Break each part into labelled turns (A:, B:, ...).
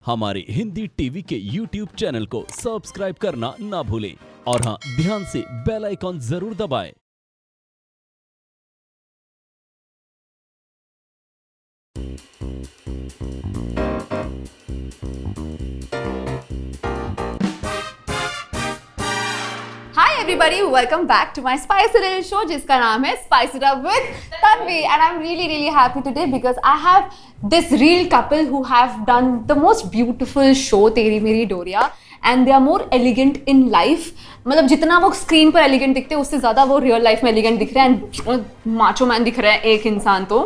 A: हमारे हिंदी टीवी के YouTube channel को सब्सक्राइब करना ना भूलें और हाँ, ध्यान से बेल आइकॉन जरूर दबाएं।
B: Hi everybody, welcome back to my Spicy Little Show जिसका नाम है Spice It Up with Tanvi, and I'm really happy today because I have this real couple who have done the most beautiful show तेरी मेरी डोरिया, and they are more elegant in life. मतलब जितना वो screen पर elegant दिखते हैं उससे ज़्यादा वो रियल लाइफ में एलिगेंट दिख रहे हैं, माचो मैन दिख रहा है एक इंसान। तो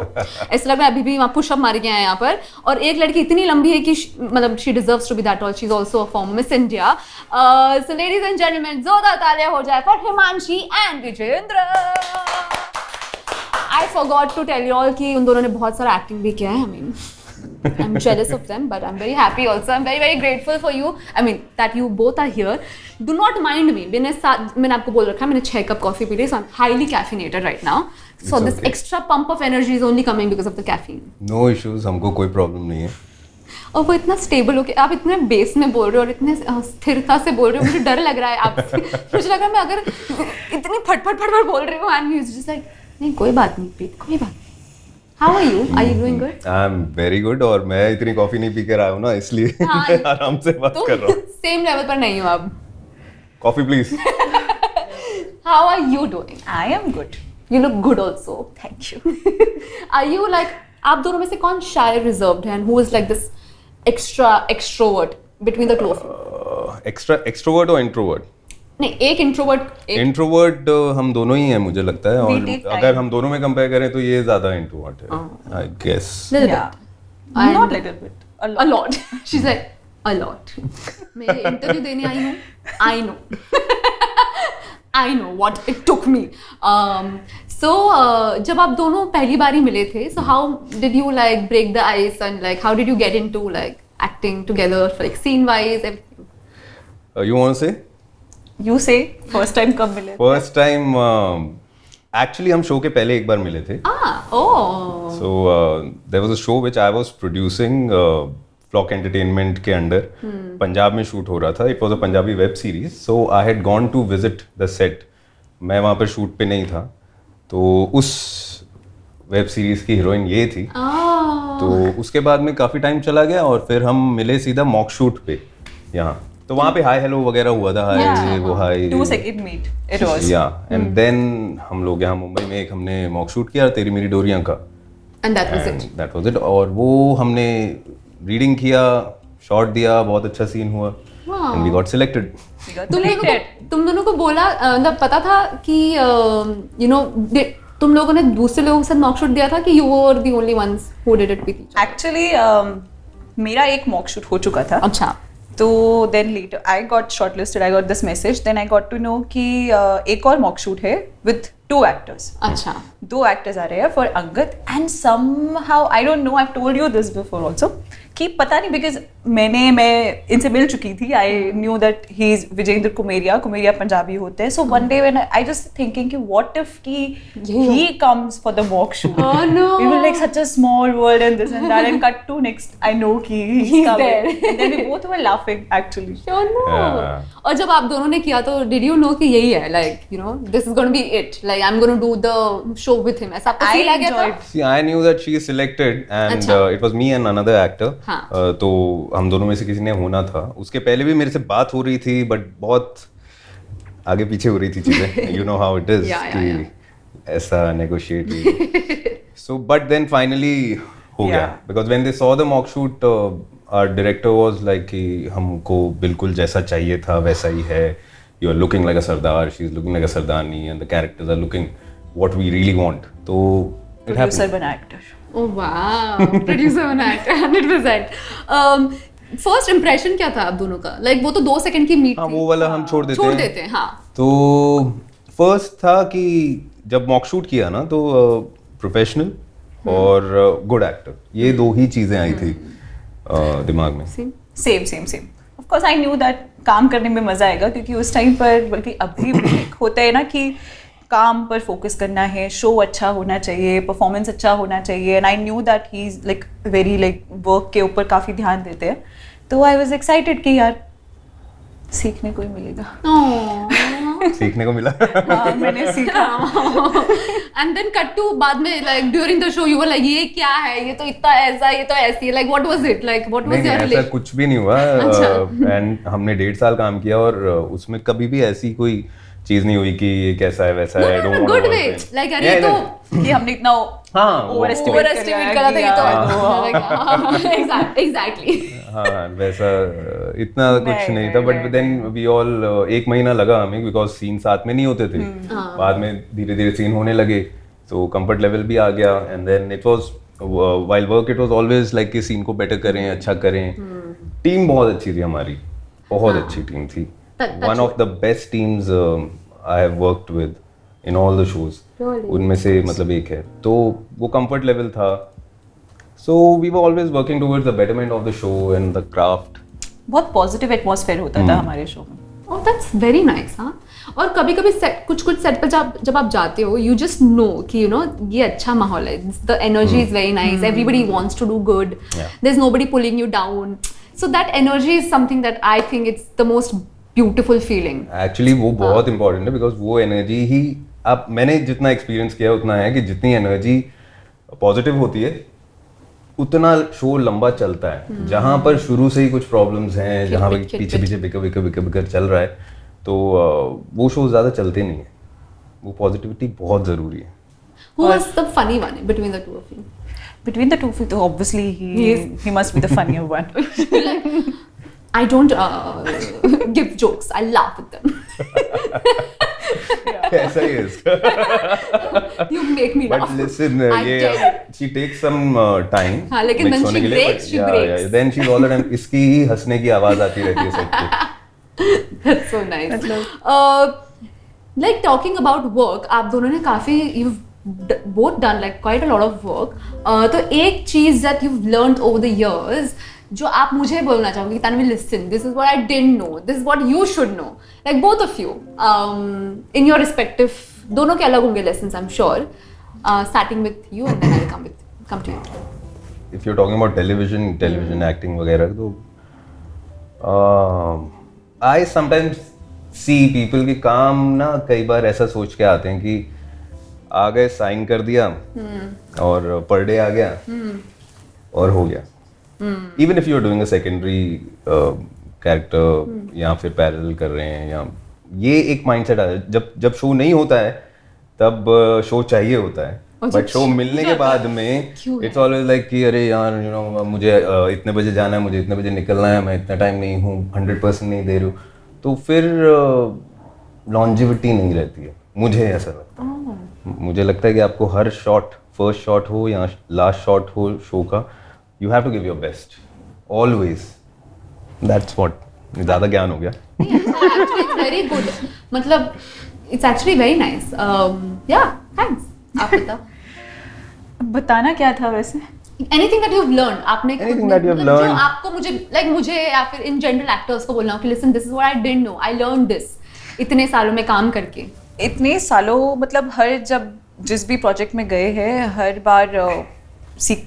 B: ऐसा लग रहा है अभी भी वहाँ पुशअप मार के आए यहाँ पर। और एक लड़की इतनी लंबी है कि मतलब she deserves to be that all, she is also a former Miss India. So ladies and gentleman, जोरदार तालियां हो जाए for Himanshi and Vijendra. I forgot to tell you all कि उन दोनों ने बहुत सारा एक्टिंग भी किया है। I mean I'm jealous of them, but I'm very happy also. I'm very grateful for you. I mean that you both are here. Do not mind me. मैंने आपको बोल रखा है मैंने 6 कप कॉफी पी ली, so I'm highly caffeinated right now. So this extra pump of energy is only coming because of the caffeine.
C: No issues, हमको कोई प्रॉब्लम नहीं है।
B: और वो इतना स्टेबल होके आप इतने बेस में बोल रहे हो और इतने स्थिरता से बोल रहे हो, मुझे डर लग रहा है आपसे। मुझे लगा मैं अगर इतनी फट बोल रही हूँ and he's just like नहीं कोई बात नहीं प्रीत, कोई बात। How are you? Are you doing good?
C: I'm very good और मैं इतनी कॉफी नहीं पी कर आया हूँ ना, इसलिए आराम से बात कर रहा हूँ।
B: सेम लेवल पर नहीं हो आप।
C: Coffee please.
B: How are you doing?
D: I am good.
B: You look good also.
D: Thank you.
B: Are you like आप दोनों में से कौन shy reserved है and who is like this extrovert between the two of you?
C: Extrovert और introvert?
B: नहीं, एक introvert
C: introvert हम दोनों ही हैं मुझे लगता है, और
D: take
C: अगर
D: time.
C: हम दोनों में कंपेयर करें तो ये ज्यादा इंट्रोवर्ट है I guess.
B: little
D: Yeah.
B: bit.
D: Not little bit.
B: A lot. She's like a lot. मैं इंटरव्यू देने आई हूँ. I know what it took me. So जब आप दोनों पहली बार ही मिले थे, so how did you like break the ice and like how did you get into like acting together, like scene wise everything?
C: You want to say?
D: You say first time कब मिले?
C: First time actually हम show के पहले एक बार मिले थे।
B: Oh.
C: So there was a show which I was producing, Flock Entertainment के under Punjab में शूट हो रहा था। It was a Punjabi web series, so I had gone to visit the set. मैं वहाँ पर शूट पे नहीं था, तो उस वेब सीरीज की हीरोइन ये थी। तो उसके बाद में काफ़ी टाइम चला गया और फिर हम मिले सीधा मॉक शूट पे यहाँ। तो वहाँ पे हाय हेलो वगैरह हुआ था, हाय वो हाय
D: 2 second meet. It was.
C: या एंड देन हम लोग यहाँ मुंबई में एक हमने मॉक शूट किया तेरी मेरी डोरियां का,
B: And that was it.
C: That was it. और वो हमने रीडिंग किया, शॉट दिया, बहुत अच्छा सीन हुआ and we got selected.
D: We got selected.
B: तुम दोनों को बोला मतलब पता था कि यू नो तुम लोगों ने दूसरे लोगों के साथ मॉक शूट दिया था कि you were the only ones who did it with?
D: Actually मेरा एक मॉक शूट हो चुका था।
B: अच्छा।
D: तो then later I got shortlisted. I got this message. Then I got to know कि एक और मॉक शूट है with 2 actors.
B: अच्छा।
D: 2 actors आ रहे हैं for Angad, and somehow I don't know, I've told you this before also कि पता नहीं because मैं इनसे मिल चुकी थी। I knew that he is Vijendra Kumeria Punjabi होते हैं। So one day when I just thinking कि what if कि he comes for the mock shoot.
B: Oh no.
D: We were like such a small world and this and that, and cut to next I know कि he's coming.
B: there.
D: And then we both were laughing actually.
B: Oh no.
C: Yeah.
B: और जब आप दोनों ने किया तो did you know कि यही है like you know this is going to be it, like I'm going to do the show with him, ऐसा आपको
D: I
B: feel आ गया था?
D: enjoyed.
C: See, I knew that she is selected and
B: अच्छा।
C: it was me and another actor.
B: हाँ।
C: तो हम दोनों में से किसी ने होना था। उसके पहले भी मेरे से बात हो रही थी बट बहुत आगे पीछे हो रही थी चीजें। You know how it is कि ऐसा negotiate। So but then finally हो गया because when they saw the mock shoot, our director was like कि हमको बिल्कुल जैसा चाहिए था वैसा ही है। You are looking like a Sardar, she is looking like a Sardani, and the characters are looking what we really want. तो it
D: Producer
C: happened.
D: बना actor.
B: Oh wow, producer बना है 100%. फर्स्ट इंप्रेशन क्या था आप दोनों का? लाइक वो तो 2 सेकंड की मीट
C: हाँ
B: थी।
C: वो वाला हम छोड़ देते हैं।
B: हाँ।
C: तो फर्स्ट था कि जब मॉक शूट किया ना तो प्रोफेशनल और गुड एक्टर, ये 2 ही चीजें आई थी दिमाग में।
D: Same. Of course I knew that काम करने में मजा आएगा क्योंकि उस टाइम पर बल्कि अभी भी होता है ना कि काम पर फोकस करना है, शो अच्छा होना चाहिए, परफॉर्मेंस अच्छा होना चाहिए, and I knew that he is like very like work के ऊपर काफ़ी ध्यान देते हैं। तो आई वाज एक्साइटेड कि यार सीखने को ही मिलेगा।
C: सीखने को मिला।
D: हाँ, मैंने सीखा।
B: And then cut to बाद में like during the show you were like ये क्या है, ये तो इतना ऐसा, ये तो ऐसी, like what was it, like what was
C: नहीं,
B: your
C: ऐसा
B: relation?
C: कुछ भी नहीं हुआ। एंड हमने 1.5 साल काम किया और उसमें कभी भी ऐसी कोई चीज नहीं हुई कि ये कैसा है वैसा है।
B: No, good way, like अरे ये तो
D: कि हमने इतना
C: हाँ
B: overestimate करा था, ये तो exactly।
C: हाँ वैसा इतना कुछ नहीं था, बट देन वी ऑल 1 महीना लगा हमें, बिकॉज सीन साथ में नहीं होते थे। बाद में धीरे धीरे सीन होने लगे, तो कंफर्ट लेवल भी आ गया। And then it was while work it was always like कि सीन को बेटर करें, अच्छा करें। टीम बहुत अच्छी थी हमारी, बहुत अच्छी टीम थी। One of the best teams I have worked with in all the shows, उनमें से मतलब एक है। तो वो कंफर्ट लेवल था। So we were always working towards the betterment of the show and the craft.
D: बहुत पॉजिटिव एटमॉस्फेयर होता था हमारे शो में।
B: Oh, that's very nice, हाँ। और कभी-कभी सेट कुछ सेट पर जब आप जाते हो, you just know कि you know ये अच्छा माहौल है, the energy is very nice, everybody wants to do good, there's nobody pulling you down, so that energy is something that I think it's the most beautiful feeling.
C: Actually वो बहुत important है, because वो energy ही आप मैंने जितना experience किया उतना है कि जितनी एनर्जी पॉजिटिव होती है उतना शो लंबा चलता है। जहाँ पर शुरू से ही कुछ प्रॉब्लम्स हैं, जहाँ पर पीछे बिकर चल रहा है, तो वो शो ज़्यादा चलते नहीं है। वो पॉजिटिविटी बहुत ज़रूरी है।
B: Who was the funny one between the two of you?
D: Between the two of you, obviously he must be the funnier one.
B: I don't give jokes, I laugh with them.
C: ऐसा ही है इसका।
B: You make me laugh.
C: But listen,
B: I tell you.
C: she takes some time
B: हाँ, लेकिन
C: mix
B: then
C: होने
B: she
C: के लिए,
B: breaks,
C: but
B: she
C: yeah,
B: breaks.
C: yeah, then she's all the time इसकी ही हंसने की आवाज आती रहती है सेट पे।
B: That's so nice. Like talking about work, आप दोनों ने काफी you've both done like quite a lot of work. तो एक चीज that you've learned over the years जो आप मुझे बोलना चाहोगे, Tanvi listen, this is what I didn't know, this is what you should know, like both of you, in your respective, दोनों के अलग होंगे lessons I'm sure, starting with you and then I'll come to you.
C: If you're talking about television acting वगैरह, तो I sometimes see people के काम ना कई बार ऐसा सोच के आते हैं कि आ गए, साइन कर दिया और पर डे आ गया और हो गया। Even if you're doing a secondary character या फिर पैरेलल कर रहे हैं, या ये एक माइंडसेट है। जब शो नहीं होता है तब शो चाहिए होता है, बट शो मिलने के बाद में इट्स ऑलवेज लाइक कि अरे यार यू नो मुझे इतने बजे जाना है, मुझे इतने बजे निकलना है, मैं इतना टाइम नहीं हूँ, 100% नहीं दे रही हूँ, तो फिर लॉन्जिविटी नहीं रहती है। मुझे ऐसा लगता है। मुझे लगता है कि आपको हर शॉट, फर्स्ट शॉट हो या लास्ट शॉट हो शो का, you have to give your best always. That's what, ज़्यादा ज्ञान हो गया।
B: Actually, it's very good. मतलब it's actually very nice. Yeah, thanks. आप बताओ।
D: बताना क्या था वैसे?
B: Anything that you've learned, आपने
C: Anything that you have
B: मतलब जो
C: learned.
B: आपको मुझे या फिर in general actors को बोलना हो कि listen, this is what I didn't know, I learned this इतने सालों में काम करके।
D: इतने सालों मतलब हर जब जिस भी प्रोजेक्ट में गए हैं हर बार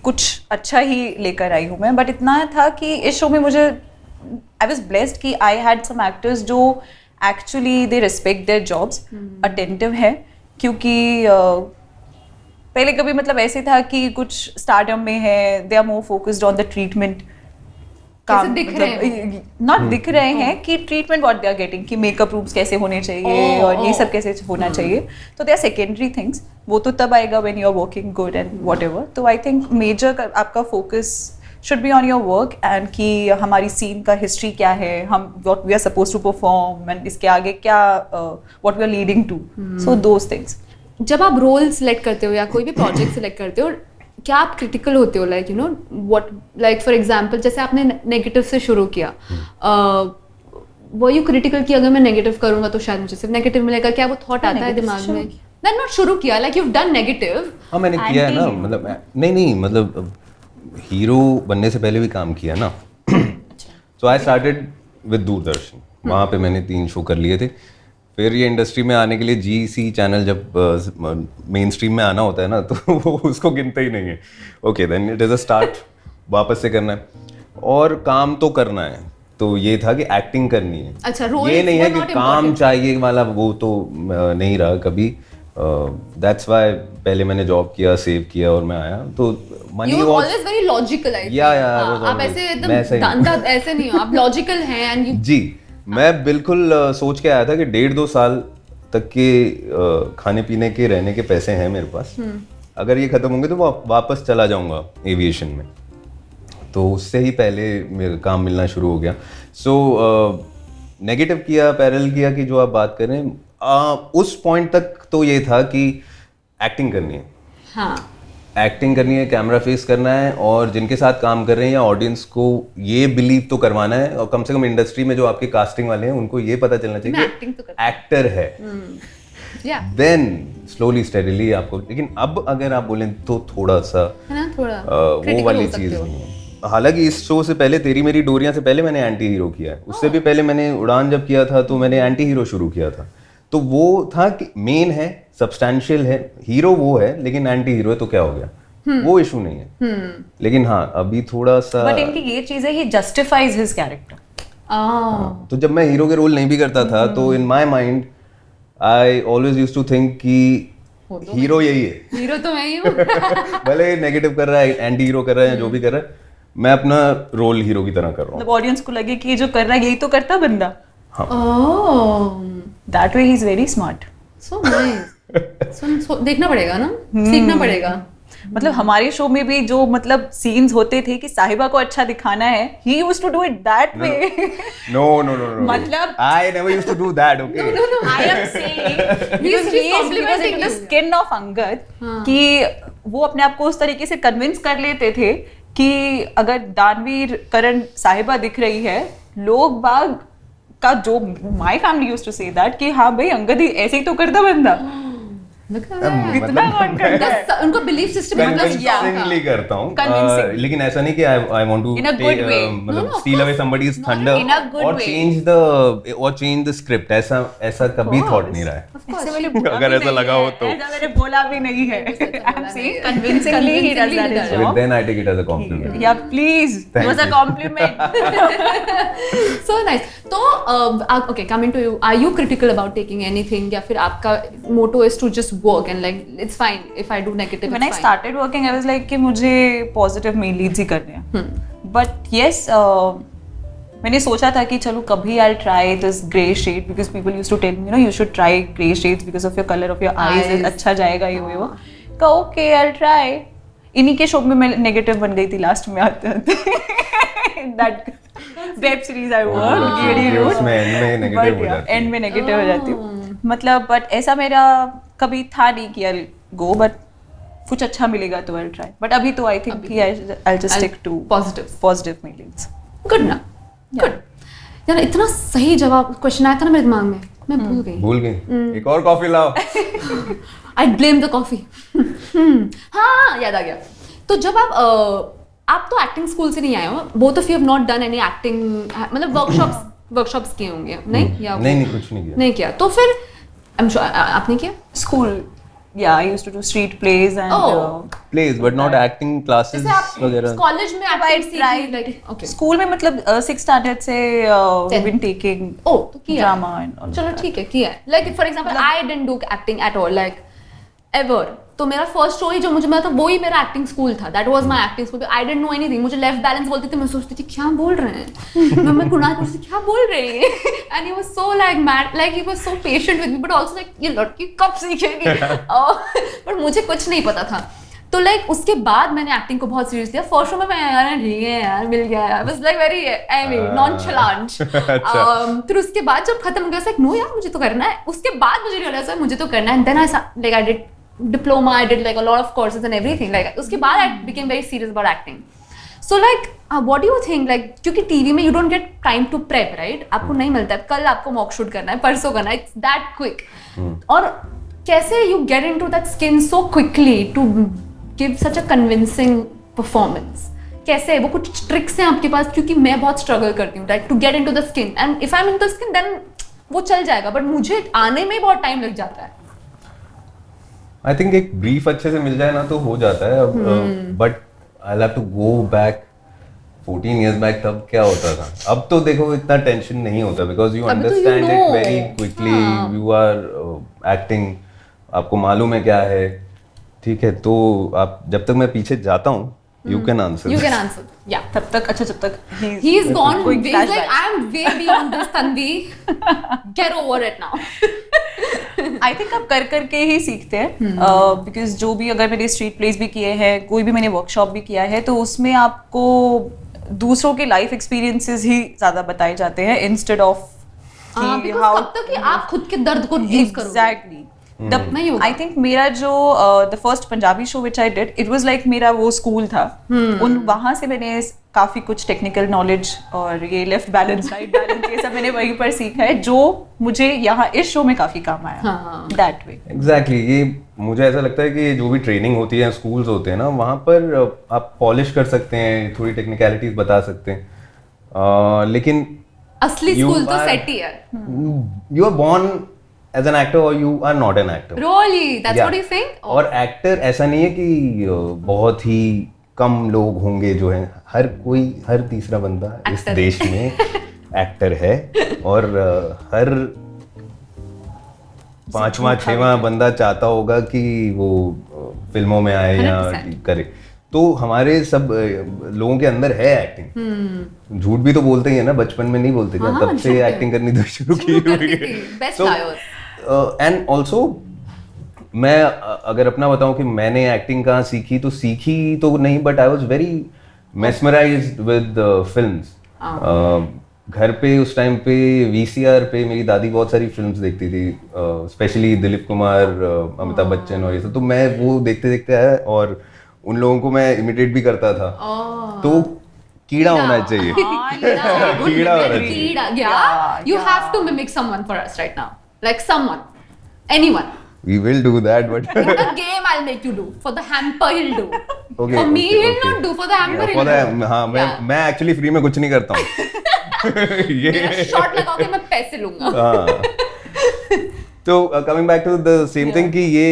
D: कुछ अच्छा ही लेकर आई हूँ मैं, बट इतना था कि इस शो में मुझे आई वॉज ब्लेस्ड कि आई हैड सम एक्टर्स जो actually they respect their jobs, attentive है। क्योंकि पहले कभी मतलब ऐसे था कि कुछ स्टारडम में है, they are more focused on the treatment, काम नॉट दिख रहे हैं कि treatment what they are getting, कि मेकअप रूम्स कैसे होने चाहिए और ये सब कैसे होना चाहिए, तो दे आर सेकेंडरी थिंग्स। वो तो तब आएगा when you are working good and whatever. तो आई थिंक मेजर आपका focus should be on your work and कि हमारी सीन का हिस्ट्री क्या है, हम what we are suppose to perform and इसके आगे क्या what we are leading to, so those things.
B: जब आप रोल सिलेक्ट करते हो या कोई भी प्रोजेक्ट सिलेक्ट करते हो, क्या आप क्रिटिकल होते हो, like you know what, like for example जैसे आपने नेगेटिव से शुरू किया, वो यू क्रिटिकल कि अगर मैं नेगेटिव करूंगा तो शायद मुझे सिर्फ नेगेटिव मिलेगा, क्या वो थॉट आता है दिमाग में? नहीं, नॉट शुरू किया, like you have done negative.
C: हाँ मैंने किया है ना, मतलब नहीं मतलब हीरो बनने से पहले भी काम किया ना। सो आई स्टार्टेड विद दूरदर्शन, वहाँ पे मैंने 3 शो कर लिए थे। फिर ये इंडस्ट्री में आने के लिए GC चैनल जब मेन स्ट्रीम में आना होता है ना, तो वो उसको गिनते ही नहीं है। Okay then it is a start, वापस से करना है। और काम तो करना है, तो ये था कि एक्टिंग करनी है।
B: अच्छा, रोल
C: ये नहीं है कि
B: not
C: काम
B: important.
C: चाहिए वाला, वो तो नहीं रहा कभी। दैट्स व्हाई पहले मैंने जॉब किया, सेव किया और मैं आया। तो money
B: You were
C: was
B: always very logical, I think.
C: Yeah, I
B: हाँ,
C: was
B: आप
C: always-
B: ऐसे
C: मैं ऐसा ही
B: एकदम दांता ऐसे नहीं हो, आप लॉजिकल हैं and you
C: जी। मैं बिल्कुल सोच के आया था कि 1.5-2 साल तक के खाने पीने के रहने के पैसे हैं मेरे पास, अगर ये खत्म होंगे तो वापस चला जाऊंगा एविएशन में। तो उससे ही पहले मेरा काम मिलना शुरू हो गया। सो नेगेटिव किया, पैरेलल किया कि जो आप बात करें, उस पॉइंट तक तो ये था कि एक्टिंग करनी है,
B: हाँ
C: एक्टिंग करनी है, कैमरा फेस करना है, और जिनके साथ काम कर रहे हैं या ऑडियंस को ये बिलीव तो करवाना है, और कम से कम इंडस्ट्री में जो आपके कास्टिंग वाले हैं उनको ये पता चलना
B: मैं
C: चाहिए
B: acting तो
C: कि एक्टर है।
B: yeah,
C: देन स्लोली स्टेडीली आपको, लेकिन अब अगर आप बोलें तो थोड़ा सा
B: है ना, थोड़ा
C: वो
B: critical
C: वाली
B: हो सकते
C: चीज
B: हो।
C: नहीं है। हालांकि इस शो से पहले, तेरी मेरी डोरियां से पहले मैंने एंटी हीरो किया है, उससे भी पहले मैंने उड़ान जब किया था तो मैंने एंटी हीरो शुरू किया था। तो वो था कि मेन है, सब्सटैंशियल है, हीरो वो है, लेकिन एंटी हीरो है तो क्या हो गया, वो इशू नहीं है। लेकिन हाँ, अभी थोड़ा सा
D: बट इनकी ये चीज है, ही जस्टिफाइज हिज कैरेक्टर।
C: तो जब मैं हीरो के रोल नहीं भी करता था तो in my mind I always used to think कि हीरो यही है।
B: हीरो तो मैं ही हूँ।
C: भले नेगेटिव कर रहा है, एंटी हीरो कर रहा है, जो भी कर रहा है, मैं अपना रोल हीरो की तरह कर रहा हूँ।
D: मतलब ऑडियंस को लगे कि ये जो कर रहा है यही तो करता बंदा।
B: Oh,
D: that way he is very smart.
B: so nice. So देखना पड़ेगा ना, सीखना पड़ेगा।
D: मतलब हमारे शो में भी जो मतलब सीन्स होते थे कि साहिबा को अच्छा दिखाना है, he used to do it that way.
C: No, no, no, no.
D: मतलब-
C: I never used to do that, okay?
D: I am saying
B: He's
D: because he is
B: complimenting
D: in the
B: you.
D: skin of Angad कि वो अपने आप को उस तरीके से convince कर लेते थे कि अगर दानवीर करण साहिबा दिख रही है, लोग बाग का जो my family used to say that कि हाँ भाई अंगद ही ऐसे ही तो करता बंदा।
B: Look at that.
D: इतना कौन करता है?
B: Because उनका बिलीफ सिस्टम मतलब
C: Convincingly करता हूँ,
D: Convincing.
C: लेकिन ऐसा नहीं कि I want to
D: In a good way.
C: मतलब
B: No,
C: steal away somebody's thunder
D: in a good
C: और
D: way.
C: change the script, ऐसा कभी thought नहीं रहा है।
D: ऐसे मैंने बोला
C: अगर
D: भी
C: ऐसा
D: नहीं
C: लगा
D: है,
C: हो तो।
D: ऐसा मैंने बोला भी नहीं है। I'm saying convincingly he does that his
C: But
D: job.
C: then I take it as a compliment.
D: Yeah, please. It
C: Thank
D: was a
C: you.
D: compliment.
B: so nice. तो okay, coming to you, are you critical about taking anything या फिर आपका motto is to just work and like it's fine if I do negative,
D: When I
B: it's fine.
D: started working, I was like कि मुझे positive main leads ही करने हैं. But yes, मैंने सोचा था कि चलो कभी I'll try this grey shade because people used to tell me, you know, you should try grey shades because of your color of your eyes. अच्छा जाएगा ये वो. का okay, I'll try. इन्हीं के शो में मैं नेगेटिव बन गई थी लास्ट में आते आते. That web series I worked, really rude.
C: उसमें end में negative हो जाती है।
D: एंड में नेगेटिव हो जाती हूँ. मतलब बट ऐसा मेरा कभी था नहीं कि I'll go, but कुछ अच्छा मिलेगा तो I'll try. But अभी तो I think कि I'll just stick to positive main leads.
B: Good ना, good. यार इतना सही जवाब क्वेश्चन आया था ना मेरे दिमाग में, मैं भूल गई.
C: भूल गई, एक और कॉफी लाओ।
B: I blame the coffee. हाँ याद आ गया. तो जब आप तो एक्टिंग स्कूल से नहीं आए हो, both of you have not done any acting, मतलब वर्कशॉप्स किए होंगे नहीं या
C: नहीं कुछ नहीं किया।
B: नहीं किया तो फिर I'm sure आपने किया?
D: School, yeah, I used to do street plays and
B: Oh.
C: Plays but not acting classes
B: जैसे आप
C: वगैरह।
B: कॉलेज में
D: I
B: एक्टिंग सीखी
D: tried.
B: like okay.
D: school में मतलब 6th standard से
B: Ten.
D: been taking
B: Oh, तो किया.
D: drama and all
B: चलो
D: that.
B: ठीक है किया है. Like for example, I didn't do acting at all, like ever. तो मेरा फर्स्ट शो ही जो मुझे मिला था वो ही मेरा एक्टिंग स्कूल था. That was my acting school. I didn't know anything. मुझे लेफ्ट बैलेंस बोलती थी, मैं सोचती थी क्या बोल रहे हैं. मैं कुणाल पूछती क्या बोल रहे हैं. And he was so like mad, like he was so patient with me, but also like ये लड़की कब सीखेगी. पर मुझे कुछ नहीं पता था. तो लाइक उसके बाद मैंने एक्टिंग को बहुत सीरियस लिया. फर्स्ट शो में मैं यार ठीक है यार मिल गया यार, बस लाइक वेरी आई मीन नॉनचलांट. फिर उसके बाद जब खत्म हो गया लाइक नो यार मुझे तो करना है. उसके बाद मुझे रियलाइज हुआ मुझे तो करना है. Then I did diploma, I did like a lot of courses and everything like उसके बाद I became very serious about acting. So like what do you think, like क्योंकि टीवी में you don't get time to prep, right? आपको नहीं मिलता है, कल आपको मॉक शूट करना है, परसों करना है, it's that quick. और कैसे you get into that skin so quickly to give such a convincing performance? कैसे वो कुछ ट्रिक्स हैं आपके पास? क्योंकि मैं बहुत स्ट्रगल करती हूँ like to get into the skin and if I'm into the skin then वो चल जाएगा, but मुझे आने में बहुत टाइम लग जाता है.
C: आई थिंक एक ब्रीफ अच्छे से मिल जाए ना तो हो जाता है. But I have to go back 14 years back तब क्या होता था. अब तो देखो इतना टेंशन नहीं होता बिकॉज यू
B: अभी तो you
C: understand it
B: know.
C: Very quickly. You are acting, आपको मालूम है क्या है, ठीक है. तो आप जब तक मैं पीछे जाता हूँ you can answer.
B: You can answer. Yeah.
D: तब तक जब तक
B: He's gone.
D: Going
B: He's like,
D: flashbacks.
B: I'm way beyond this, Tanvi. Get over it now.
D: I think आप कर करके ही सीखते हैं बिकॉज जो भी अगर मैंने स्ट्रीट प्लेस भी किए हैं, कोई भी मैंने वर्कशॉप भी किया है, तो उसमें आपको दूसरों के लाइफ एक्सपीरियंसेस ही ज्यादा बताए जाते हैं इंस्टेड ऑफ
B: Because कब तक कि आप खुद के दर्द को यूज करोगे.
D: एग्जैक्टली.
B: नहीं होगा.
D: आई थिंक मेरा जो the first Punjabi show which I did, it was like मेरा वो स्कूल था. उन वहां से मैंने काफी कुछ टेक्निकल नॉलेज और ये लेफ्ट बैलेंस राइट बैलेंस ये सब मैंने वहीं पर सीखा है, जो मुझे यहाँ इस शो में काफी काम आया. That way.
C: एग्जैक्टली. ये मुझे ऐसा लगता है कि जो भी ट्रेनिंग होती है, स्कूल्स होते हैं ना, वहाँ पर आप पॉलिश कर सकते हैं, थोड़ी टेक्निकलिटीज बता सकते हैं, लेकिन
B: असली
C: you
B: स्कूल तो
C: are-
B: सेट ही है.
C: You are born as an actor और you are not an actor.
B: Really? That's what you think?
C: और एक्टर ऐसा नहीं है कि बहुत ही कम लोग होंगे जो हैं. हर तीसरा बंदा इस
B: Actor.
C: देश में एक्टर है, और हर पांचवा छठवां बंदा चाहता होगा कि वो फिल्मों में आए या
B: 100%.
C: करे. तो हमारे सब लोगों के अंदर है एक्टिंग. झूठ भी तो बोलते ही है ना, बचपन में नहीं बोलते क्या? तब से एक्टिंग करनी तो शुरू की हुई है.
B: Best
C: So,
B: liars.
C: And also मैं अगर अपना बताऊं कि मैंने एक्टिंग कहाँ सीखी, तो सीखी तो नहीं, but I was very mesmerised with films. घर पे उस टाइम पे VCR पे मेरी दादी बहुत सारी फिल्म्स देखती थी, स्पेशली दिलीप कुमार, अमिताभ बच्चन और ये सब. तो मैं वो देखते देखते आया और उन लोगों को मैं इमिटेट भी करता था. तो कीड़ा होना चाहिए. कीड़ा होना चाहिए.
B: कीड़ा. Yeah. You have to mimic someone for us right now. Like someone. Anyone.
C: We will do that, but
B: In the game, I'll make you do. For the hamper, he'll do.
C: Okay,
B: For me,
C: okay,
B: he'll
C: okay.
B: not do. For the hamper,
C: For
B: he'll
C: the-
B: do.
C: हाँ,
B: Yeah.
C: मैं actually free में कुछ नहीं करता हूँ.
B: मेरा shot लगाओ कि मैं पैसे लूंगा.
C: हाँ. तो coming back to the same thing कि ये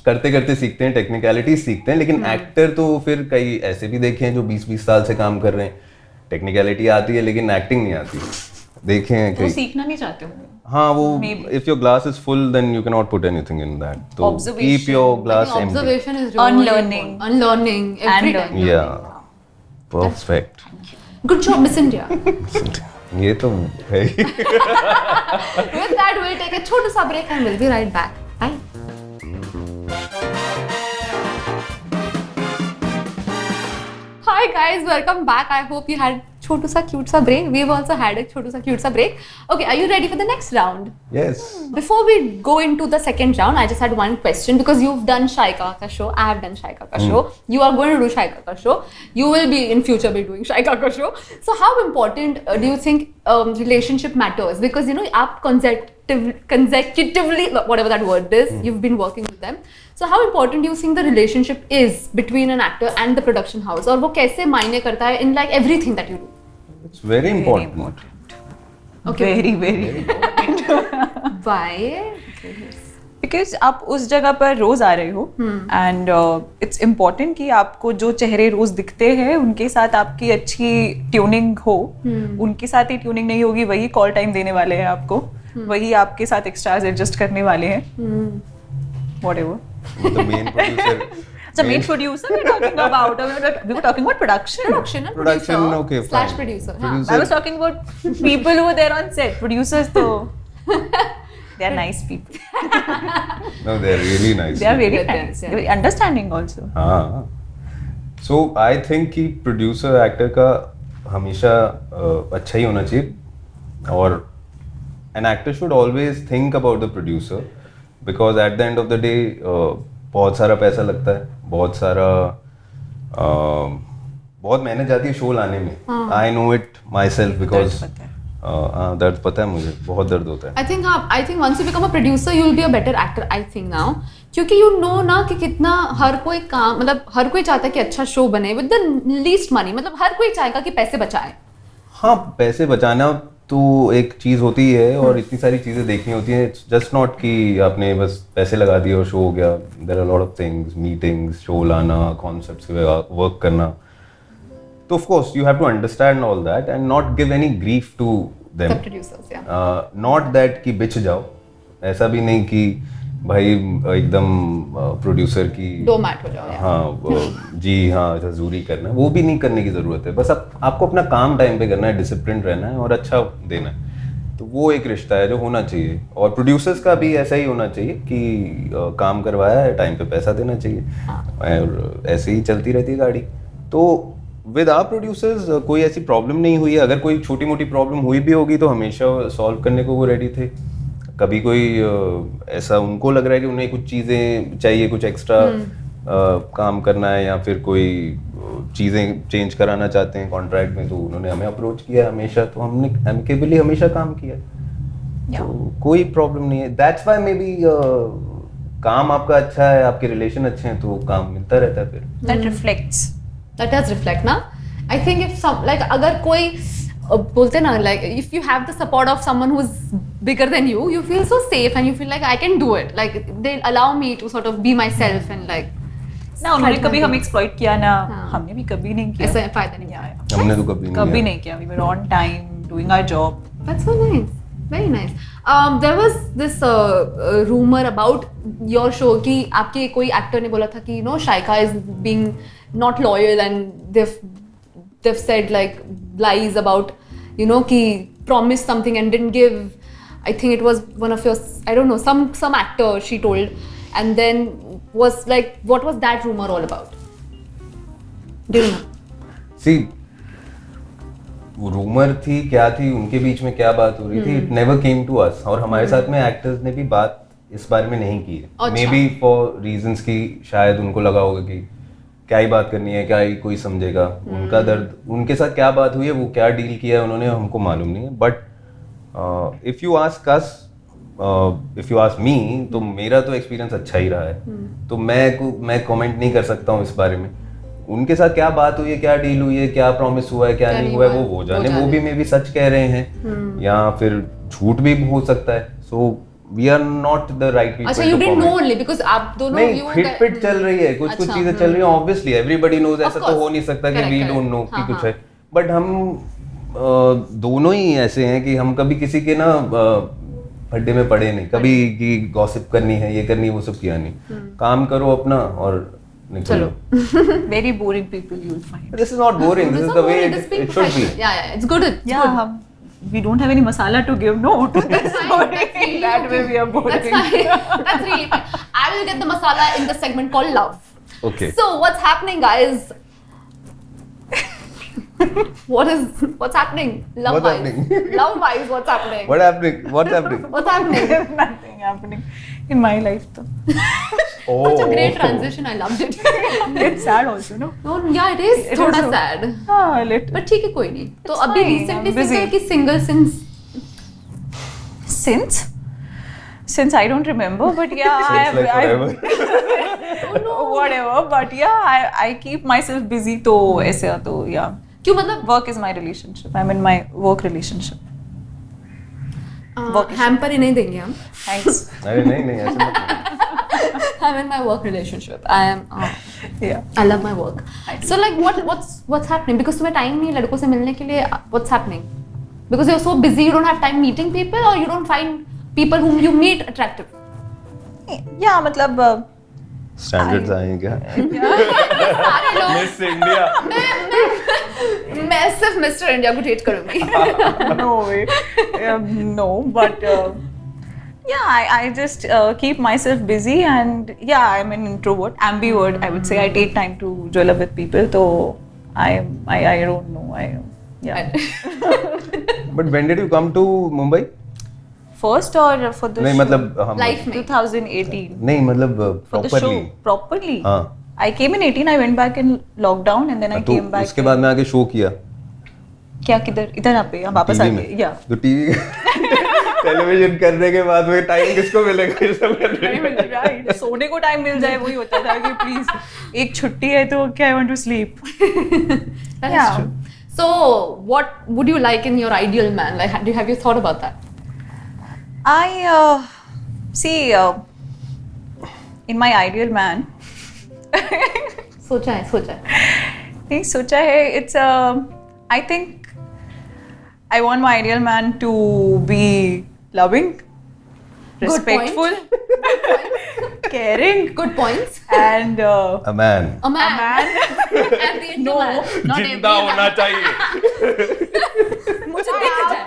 C: करते करते सीखते हैं, टेक्निकलिटीज सीखते हैं, लेकिन एक्टर तो फिर कई ऐसे भी देखे हैं जो 20-20 साल से काम कर रहे हैं. टेक्निकलिटी आती है लेकिन एक्टिंग नहीं आती. देखे हैं
D: वो
C: कई.
D: सीखना नहीं चाहते होंगे.
C: हाँ, वो
D: Maybe.
C: If your glass is full then you can not put anything in that. तो
D: Observation.
C: Keep your glass empty.
B: Observation is really
D: Unlearning.
B: important. Unlearning. Every
D: And
B: time.
C: या perfect.
B: Good job, Miss India.
C: ये तो है ही.
B: With that, we'll take a छोटा सा break and we'll be right back. Bye. Hi guys, welcome back. I hope you had छोटू सा cute सा break. We've also had a छोटू सा cute सा break. Okay, are you ready for the next round?
C: Yes.
B: Before we go into the second round, I just had one question because you've done Shaika ka show. I have done Shaika ka show. You are going to do Shaika ka show. You will be in future be doing Shaika ka show. So how important do you think relationship matters? Because you know, आप consecutively, whatever that word is, you've been working with them. So how important do you think the relationship is between an actor and the production house? और वो कैसे मायने करता है in like everything that you do?
C: It's very important.
B: Okay.
D: Very, very.
B: Why?
D: Because आप उस जगह पर रोज आ रहे हो एंड इट्स इम्पोर्टेंट कि आपको जो चेहरे रोज दिखते हैं उनके साथ आपकी अच्छी ट्यूनिंग हो. उनके साथ ही ट्यूनिंग नहीं होगी, वही कॉल टाइम देने वाले हैं आपको, वही आपके साथ एक्स्ट्राज एडजस्ट करने वाले हैं. Whatever.
C: The main producer.
D: So main producer we're talking about. We were talking about production.
B: Production and
C: Production,
B: producer.
C: okay,
B: Slash
C: fine.
B: producer.
C: Producer.
D: I was talking about people who were there on set. Producers though. They are nice people.
C: No, they're really nice.
D: They are very
B: Good,
D: nice.
B: yeah.
D: Very understanding also.
C: हाँ. So I think कि producer actor का हमेशा अच्छा ही होना चाहिए, और an actor should always think about the producer because at the end of the day बहुत सारा पैसा लगता है, बहुत मेहनत जाती है शो लाने में. I know it myself because दर्द पता है मुझे, बहुत दर्द होता है.
B: I think once you become a producer, you will be a better actor. I think now, क्योंकि you know ना कि कितना हर कोई काम, मतलब हर कोई चाहता है कि अच्छा शो बने with the least money. मतलब हर कोई चाहेगा कि पैसे बचाए.
C: हाँ, पैसे बचाना तो एक चीज होती है, और इतनी सारी चीजें देखनी होती हैं. इट्स जस्ट नॉट कि आपने बस पैसे लगा दिए और शो हो गया. There are lot of things, meetings, show लाना, कॉन्सेप्ट्स पे वर्क करना. तो of course you have to understand all that and not give any grief to them.
B: The producers, yeah.
C: Not that कि बिछ जाओ, ऐसा भी नहीं कि भाई एकदम प्रोड्यूसर की
B: डोमैट हो जाओ.
C: हाँ जी हाँ हजूरी करना है, वो भी नहीं करने की ज़रूरत है. बस आपको अपना काम टाइम पे करना है, डिसिप्लिन रहना है और अच्छा देना है. तो वो एक रिश्ता है जो होना चाहिए. और प्रोड्यूसर्स का भी ऐसा ही होना चाहिए कि काम करवाया है, टाइम पे पैसा देना चाहिए. और ऐसे ही चलती रहती है गाड़ी. तो विद आवर प्रोड्यूसर्स कोई ऐसी प्रॉब्लम नहीं हुई है. अगर कोई छोटी मोटी प्रॉब्लम हुई भी होगी तो हमेशा सॉल्व करने को वो रेडी थे. कभी कोई ऐसा उनको लग रहा है कि उन्हें कुछ चीज़ें चाहिए, कुछ एक्स्ट्रा काम करना है या फिर कोई चीज़ें चेंज कराना चाहते हैं कॉन्ट्रैक्ट में, तो उन्होंने हमें अप्रोच किया हमेशा. तो हमने एमिकेबली हमेशा काम किया. तो कोई प्रॉब्लम नहीं है. दैट्स व्हाई मे बी काम आपका अच्छा है, आपके रिलेशन अच्छे हैं, तो काम मिलता रहता है. फिर
B: That does reflect ना. I think if some like अगर कोई बोलते ना like if you have the support of someone who's bigger than you feel so safe and you feel like I can do it. Like they allow me to sort of be myself and like.
D: ना उन्होंने कभी हमें exploit किया ना, हमने भी कभी नहीं किया.
B: ऐसा फायदा नहीं किया.
C: हमने तो कभी
D: नहीं किया. We were on time doing our job.
B: That's so nice. Very nice. There was this rumor about your show कि आपके कोई एक्टर ने बोला था कि you know Shaika is being not loyal and they've said like lies about you know कि promised something and didn't give. I think it was one of your, I don't know, some actor she told, and then was like, what was that rumor all about? Do you know?
C: See, वो rumour थी क्या थी, उनके बीच में क्या बात हो रही थी, it never came to us. और हमारे साथ में एक्टर्स ने भी बात इस बारे में नहीं की है. मे बी फॉर रीजंस की शायद उनको लगा होगा कि क्या ही बात करनी है, क्या ही कोई समझेगा. उनका दर्द, उनके साथ क्या बात हुई है, वो क्या डील किया है उन्होंने, हमको मालूम नहीं है. But if you ask us, if you ask me, तो मेरा तो एक्सपीरियंस अच्छा ही रहा है. तो मैं कमेंट नहीं कर सकता हूँ इस बारे में. उनके साथ क्या बात हुई है, क्या डील हुई है, क्या प्रॉमिस हुआ है, क्या नहीं हुआ है, वो जाने. वो भी मे बी सच कह रहे हैं या फिर झूठ भी हो सकता है. सो we are not the right people.
B: अच्छा, you didn't know only because आप दोनों
C: नहीं, हिट चल रही है, कुछ चीजें चल रही हैं. ऑब्वियसली एवरीबॉडी नोज, ऐसा तो हो नहीं सकता कि वी डोंट नो कि कुछ है. बट हम दोनों ही ऐसे हैं कि हम कभी किसी के ना फड्डे में पड़े नहीं. कभी कि गॉसिप करनी है, ये करनी है, वो सब किया नहीं. काम करो अपना और निकलो.
D: Very boring people you'll find.
C: This is not boring. This is the way it should be.
B: Yeah, it's good. It's good.
D: We don't have any masala to give, no, to this story. That way we are boring.
B: That's fine. That's really fine. I will get the masala in the segment called love.
C: Okay.
B: So what's happening, guys? What's happening? Love
C: What's
B: wise.
C: happening?
B: Love wise, what's happening?
C: What's happening?
B: What's happening?
D: There's nothing happening in my life though.
B: Such a great transition. I loved it.
D: It's sad also, no?
B: No, yeah, it is.
D: It
B: थोड़ा
D: is
B: sad.
D: हाँ, little.
B: But ठीक है, कोई नहीं. तो
D: It's
B: अभी
D: fine,
B: recently
D: I'm busy.
B: की single
D: Since I don't remember, but yeah,
C: Since like forever.
D: whatever. But yeah, I keep myself busy. तो ऐसे तो yeah.
B: क्यों मतलब?
D: Work is my relationship. I'm in my work relationship.
B: Hamper ही नहीं देंगे हम.
D: Thanks.
C: अरे नहीं ऐसे मत.
B: I'm in my work relationship. I am.
D: Yeah.
B: I love my work. So like, what's happening? Because तुम्हें time नहीं लड़कों से मिलने के लिए. What's happening? Because you're so busy, you don't have time meeting people, or you don't find people whom you meet attractive.
D: Yeah, मतलब.
C: Standards आए क्या?
B: सारे लोग.
C: Miss India.
B: मैं सिर्फ Mr. India को date करूँगी.
D: No way. No, but. Yeah, I just keep myself busy, and yeah, I'm an introvert, ambivert. I would say I take time to gel up with people. So I don't know. Yeah.
C: But when did you come to Mumbai?
D: First or for the
C: नहीं
D: show?
C: मतलब हम
B: Life में.
D: 2018.
C: नहीं मतलब
D: For the show,
C: properly.
D: properly.
C: हाँ.
D: I came in 18. I went back in lockdown, and then I
C: तो
D: came back.
C: उसके बाद मैं आके शो किया.
D: क्या किधर इधर आप पे हम वापस आ
C: TV
D: गए.
C: में.
D: Yeah.
C: तो टीवी टेलीविजन करने के बाद में टाइम किसको मिलेगा ये सब करने में?
D: Right. सोने को टाइम मिल जाए वही होता था कि प्लीज एक छुट्टी है तो क्या, I want to sleep.
B: That is
D: Yeah.
B: true. So, what would you like in your ideal man? Like, have you thought about that?
D: I see in my ideal man.
B: सोचा है.
D: नहीं सोचा है. It's I think I want my ideal man to be loving, respectful, caring,
B: Good points.
D: and
C: A man.
B: A man. And the
D: no,
B: man.
D: not
C: जिंदा
D: every
C: होना चाहिए.
B: मुझे दिख जाए.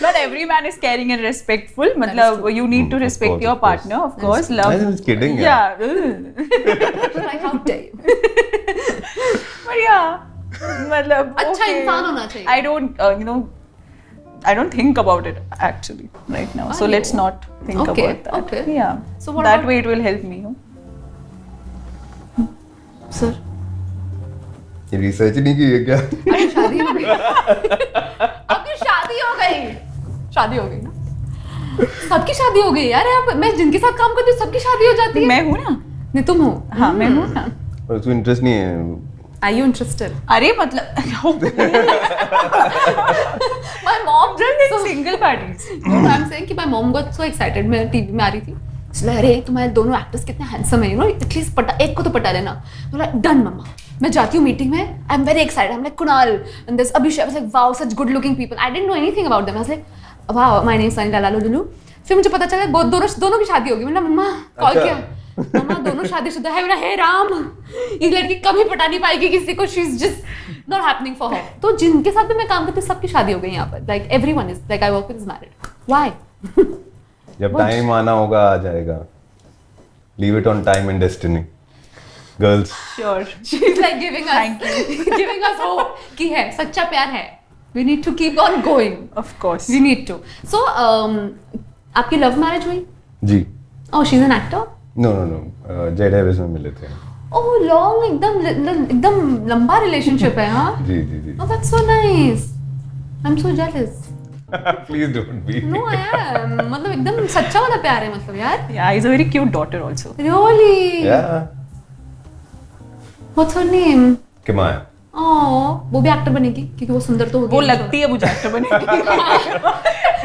D: Not every man is caring and respectful. मतलब you need to
C: Of
D: respect
C: course,
D: your
C: of course.
D: partner, of course. Love.
C: I was kidding,
D: Yeah.
B: Like, how dare you?
D: But yeah. मतलब
B: अच्छा
D: okay.
B: इंसान होना चाहिए.
D: I don't I don't think about it actually right now. So
B: Are
D: let's
B: you?
D: not think
B: Okay,
D: about that.
B: okay.
D: Yeah.
B: So what
D: that
B: about-
D: way it will help me.
B: Sir.
C: ये research नहीं की है क्या?
B: अरे शादी हो गई. आपकी शादी हो गई. शादी हो गई ना. सबकी शादी हो गई यार. यहाँ पे मैं जिनके साथ काम करती हूँ सबकी शादी हो जाती है.
D: मैं हूँ ना.
B: नहीं तुम हो.
D: हाँ मैं हूँ ना.
C: और उसको इंटरेस्ट नहीं है.
B: Are you interested?
D: अरे मतलब
B: My mom did so.
D: single parties.
B: No, I'm saying कि my mom got so excited. मैं टीवी में आ रही थी. इसलिए अरे तुम्हारे दोनों एक्टर्स कितने हैंडसम है, एटलीस्ट एक को तो पटा लेना. बोला डन मम्मा. मैं जाती हूँ मीटिंग में. I am very excited. I am like Kunal and this Abhishek. I was like wow such good looking people. I didn't know anything about them. I was like wow my name is Sunny Lala Lulu. फिर मुझे पता चला दोनों की शादी होगी. मैंने मम्मा कॉल
C: अच्छा.
B: किया. मम्मा दोनों शादीशुदा है. मेरा हे राम ये लड़की कभी पटा नहीं पाएगी किसी को. She is just not happening for her. तो जिनके साथ भी मैं काम करती हूँ सबकी शादी हो गई यहाँ पर. Like everyone is like I work with is married. Why?
C: जब टाइम आना होगा आ जाएगा. Leave it on time and destiny. Girls.
D: Sure.
B: She's like giving us hope कि है सच्चा प्यार है. We need to keep on going.
D: Of course.
B: We need to. So आपकी लव मैरिज हुई?
C: जी.
B: Oh, she's an actor.
C: No. जेड हैविस में मिले थे.
B: Oh, long एकदम लंबा रिलेशनशिप है हाँ?
C: जी.
B: Oh, that's so nice. I'm so jealous.
C: Please don't be.
B: No, I am. मतलब एकदम सच्चा वाला प्यार है मतलब यार.
D: Yeah, he's a very cute daughter also.
B: Really?
C: Yeah.
B: What's her name?
C: Kimaya.
B: Oh, वो भी एक्टर बनेगी क्योंकि वो सुंदर तो होगी.
D: वो लगती है मुझे एक्टर बनेगी.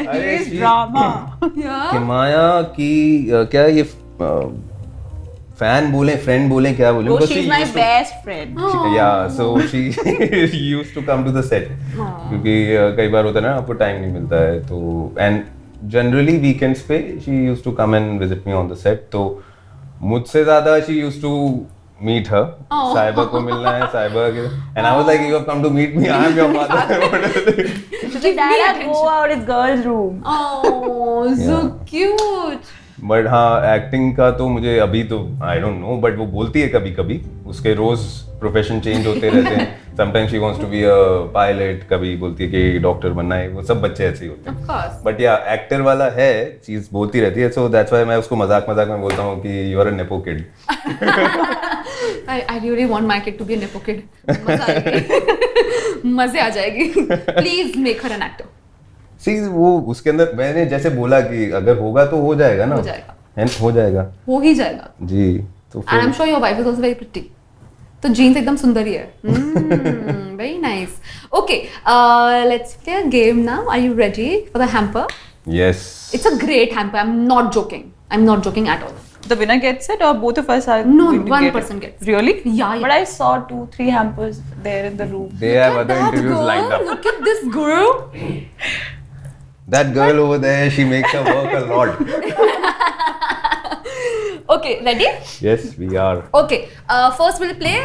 C: अरे
D: He's drama.
B: Yeah.
C: किमाया की क्या ये फैन बोले फ्रेंड बोले क्या बोले?
D: Oh,
C: Because
D: she's
C: she
D: my
C: used to-
D: best friend.
C: Yeah, so she used to come to the set. क्योंकि कई बार होता है ना आपको टाइम नहीं मिलता है तो and generally weekends पे she used to come and visit me on the set. तो मुझसे ज़्यादा she used to meet her. साइबा को मिलना है साइबा के and I was like you have come to meet me. I am your mother.
D: She's like, Dad, go out. It's girls' room.
B: Oh, so
C: Yeah.
B: cute.
C: But हाँ acting का तो मुझे अभी तो आई डोंट नो बट वो बोलती है कभी कभी उसके रोज प्रोफेशन चेंज होते रहते हैं. Sometimes she wants to be a pilot. कभी बोलती है कि डॉक्टर बनना है. वो सब बच्चे ऐसे ही होते
B: Of
C: हैं.
B: course.
C: बट या एक्टर वाला है चीज बोलती रहती है. सो दैट्स व्हाई मैं उसको मजाक में बोलता हूँ कि you are a nepo kid.
B: I really want my kid to be a nepo kid. मजा आएगी. मजे आ जाएगी. Please make her an actor.
C: सी वो उसके अंदर मैंने जैसे बोला कि अगर होगा तो हो जाएगा ना.
B: हो जाएगा.
C: And हो जाएगा
B: हो ही जाएगा.
C: जी. तो
B: And I'm sure your wife is also very pretty. तो जीन्स एकदम सुंदर ही है. Very nice. Okay, let's play a game now. Are you ready for the hamper?
C: Yes.
B: It's a great hamper. I'm not joking. I'm not joking at all.
D: The winner gets it, or both of us are
B: No,
D: going to
B: one
D: get
B: person
D: it?
B: gets it.
D: Really?
B: Yeah.
D: But I saw 2-3 hampers there in the room.
C: They have
B: Look at
C: other
B: that
C: interviews
B: girl.
C: lined up.
B: Look at this girl.
C: That girl over there, she makes her work a lot.
B: Okay, ready?
C: Yes, we are.
B: Okay, first we'll play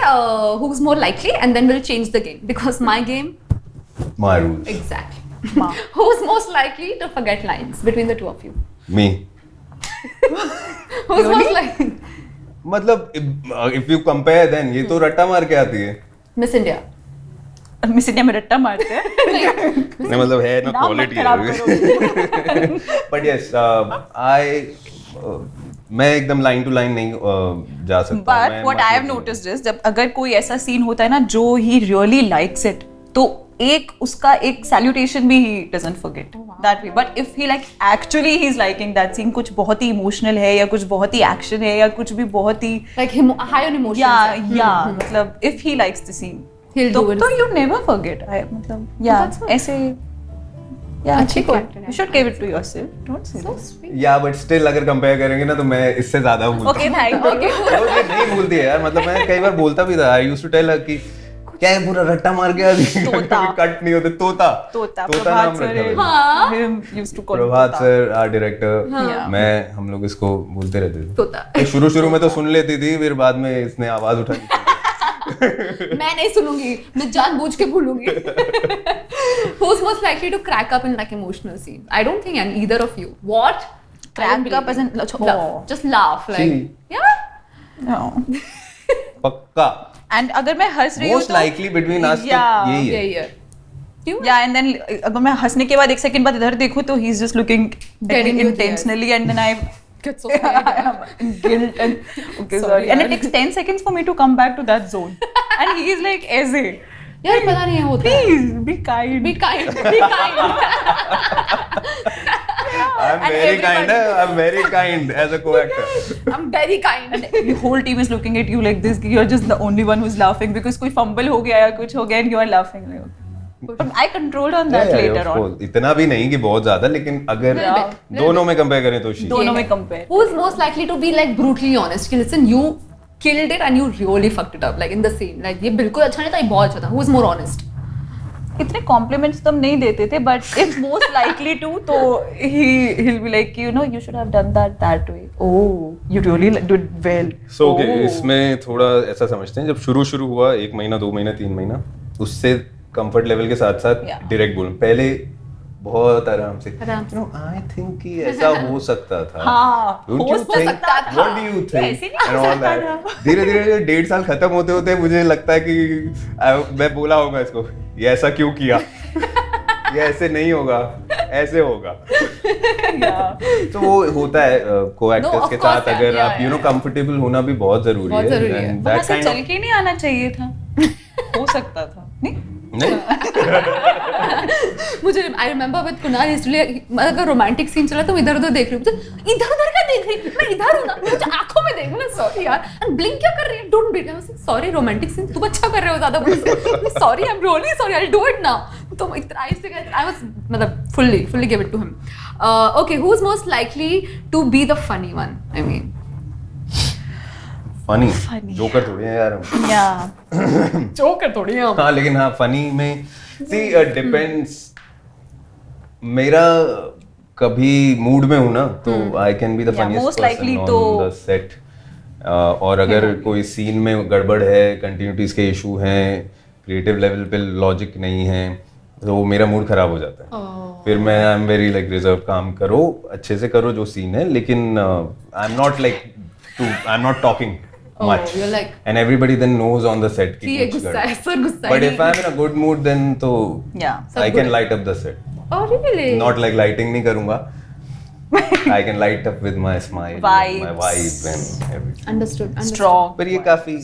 B: who's more likely and then we'll change the game because my game.
C: My rules.
B: Exactly.
D: Ma.
B: Who's most likely to forget lines between the two of you?
C: Me.
B: Who's most likely?
C: मतलब if you compare then ये तो रट्टा मार के आती है.
B: Miss India.
D: Miss India में रट्टा मारते हैं.
C: नहीं मतलब है ना
D: नाम मत
C: क्वालिटी
D: खराब
C: है. बट यस मैं एकदम लाइन टू लाइन नहीं जा सकता.
D: But
C: मैं
D: what I have
C: मतलब-
D: noticed is जब अगर कोई ऐसा सीन होता है ना जो he really likes it, तो एक उसका एक salutation भी he doesn't forget that way. But if he like actually he's liking that scene, कुछ बहुत ही emotional है या कुछ बहुत ही action है या कुछ भी बहुत ही
B: Like high on emotions.
D: yeah मतलब if he likes the scene,
B: He'll
D: तो
B: do it.
D: तो you never forget. I मतलब yeah
B: That's what-
D: ऐसे Yeah,
B: अच्छी
D: ठीक है.
B: co-actor
D: You should give it to yourself. Don't say
B: So
D: that.
B: sweet.
C: या but still अगर कंपेयर करेंगे ना तो मैं इससे ज्यादा भूलता
D: Okay, thank you.
B: Okay.
C: हूँ ये नहीं भूलती है यार, मतलब मैं कई बार बोलता भी था, आई यूज्ड टू टेल कि क्या है पूरा रट्टा मार के
D: तोता.
C: कट नहीं होते, तोता
D: तोता
C: नाम
D: प्रभात
C: रखा
D: sir.
C: था।
B: हाँ.
D: Him used to call him
C: प्रभात
D: तोता.
C: सर आर्ट डायरेक्टर,
D: हाँ.
C: मैं हम लोग इसको बोलते रहते थे
B: तोता.
C: तो शुरू में तो सुन लेती थी, फिर बाद में इसने आवाज उठाई
B: मैं नहीं सुनूंगी, मैं जानबूझ के भूलूंगी. Who's most likely to crack up in like emotional scenes? I don't think either of you. What? I don't
D: Crack up
B: believe
D: as in
B: it.
D: oh.
B: Just laugh like.
C: See.
B: Yeah.
D: No.
C: पक्का
D: And अगर मैं हंस रही हूँ
C: most likely between us तो
D: Yeah.
C: यही
B: Yeah,
C: है।
B: yeah. क्यों?
D: Yeah, and then अगर मैं हंसने के बाद एक सेकंड बाद इधर देखूँ तो he's just looking at
B: Dead
D: me
B: in your
D: intentionally and then I
B: Get so scared.
D: am in guilt and okay
B: Sorry,
D: sorry and it
B: यार.
D: takes 10 seconds for me to come back to that zone and he is like ऐसे
B: यार पता नहीं होता है.
D: please be kind
B: Be kind. Be kind.
C: I'm
D: And
C: very kind.
D: everybody-
C: I'm very kind as a co-actor.
B: I'm very kind.
D: the whole team is looking at you like this you're just the only one who's laughing because कोई fumble हो गया या कुछ हो गया and you are laughing like okay. But I controlled on that
C: Yeah,
D: later
C: of
D: on
C: course. इतना भी नहीं कि बहुत ज्यादा, लेकिन अगर
B: Little bit.
C: दोनों में कंपेयर करें तो she.
D: दोनों में compare
B: Who's most likely to be like brutally honest? कि listen, you killed it and you really fucked it up like in the scene. Like ये बिल्कुल अच्छा नहीं था, ये बहुत अच्छा था. Who's more honest?
D: इतने कॉम्प्लीमेंट्स तो हम नहीं देते थे but if most likely to तो he'll be like you know you should have done that way oh you really did well
C: So okay,
D: Oh.
C: इसमें थोड़ा ऐसा समझते हैं, जब शुरू हुआ 1 महीना 2 महीना 3 महीना, उससे कंफर्ट लेवल के साथ साथ
D: Yeah.
C: डायरेक्ट बोलूं, पहले बहुत आराम से
B: आराम से.
C: आई थिंक कि ऐसा हो सकता था।
D: हाँ,
C: Don't
D: हो
C: you think?
D: सकता था।
C: What do you think?
D: ऐसे नहीं
C: And
D: हो
C: all
D: सकता
C: that.
D: था।
C: धीरे-धीरे 1.5 साल खत्म होते मुझे लगता है कि मैं बोला होगा इसको, ये ऐसा क्यों किया? ये ऐसे नहीं होगा, ऐसे होगा। तो वो होता है को
B: No,
C: एक्टर्स
B: of
C: के
B: course,
C: साथ,
B: yeah,
C: अगर
D: yeah,
C: आप यू नो कंफर्टेबल होना भी बहुत जरूरी
B: बहुत जरूरी है।
C: And
D: वहाँ
C: that
D: से
C: kind
D: चल
C: of-
D: के नहीं आना चाहिए था हो सकता था नहीं
C: नहीं
B: मुझे I remember with कुणाल इसलिए अगर रोमांटिक सीन चला तो मैं इधर-उधर देख रही हूँ, मुझे इधर-उधर क्या देख रही हूँ, मैं इधर हूँ ना, मुझे आंखों में देख, मैं सॉरी यार, एंड ब्लिंक क्या कर रही है, डोंट ब्लिंक, मैं सॉरी रोमांटिक सीन तुम अच्छा कर रहे हो ज्यादा, sorry I am really sorry, I will do it now. तो I was मतलब fully give it to him. Okay, who's most likely to be the funny one? I mean,
C: funny
D: Funny.
C: Joker थोड़ी है यार हम।
D: या
B: joker थोड़ी है हम.
C: हाँ, लेकिन हाँ फनी में सी डिपेंड्स, मेरा कभी मूड में हूँ ना तो I can be the
D: Yeah,
C: funniest
D: most
C: person
D: likely
C: on
D: तो-
C: द सेट, और अगर कोई सीन में गड़बड़ है, कंटिन्यूटीज के इशू हैं, क्रिएटिव लेवल पे लॉजिक नहीं है, तो मेरा मूड खराब हो जाता है. फिर मैं आई एम वेरी लाइक रिजर्व, काम करो अच्छे से करो जो सीन है, लेकिन I am not talking much,
B: you're like,
C: and everybody then knows on the set
B: कि ये गुस्सा है, सर गुस्सा है.
C: but if I'm in a good mood then तो
D: Yeah.
C: I
B: सब
C: can
B: good
C: light up the set.
B: Oh really?
C: Not like lighting नहीं करूँगा. I can light up with my smile,
D: Vibes.
C: my vibe and everything.
B: Understood.
D: strong
C: पर ये काफी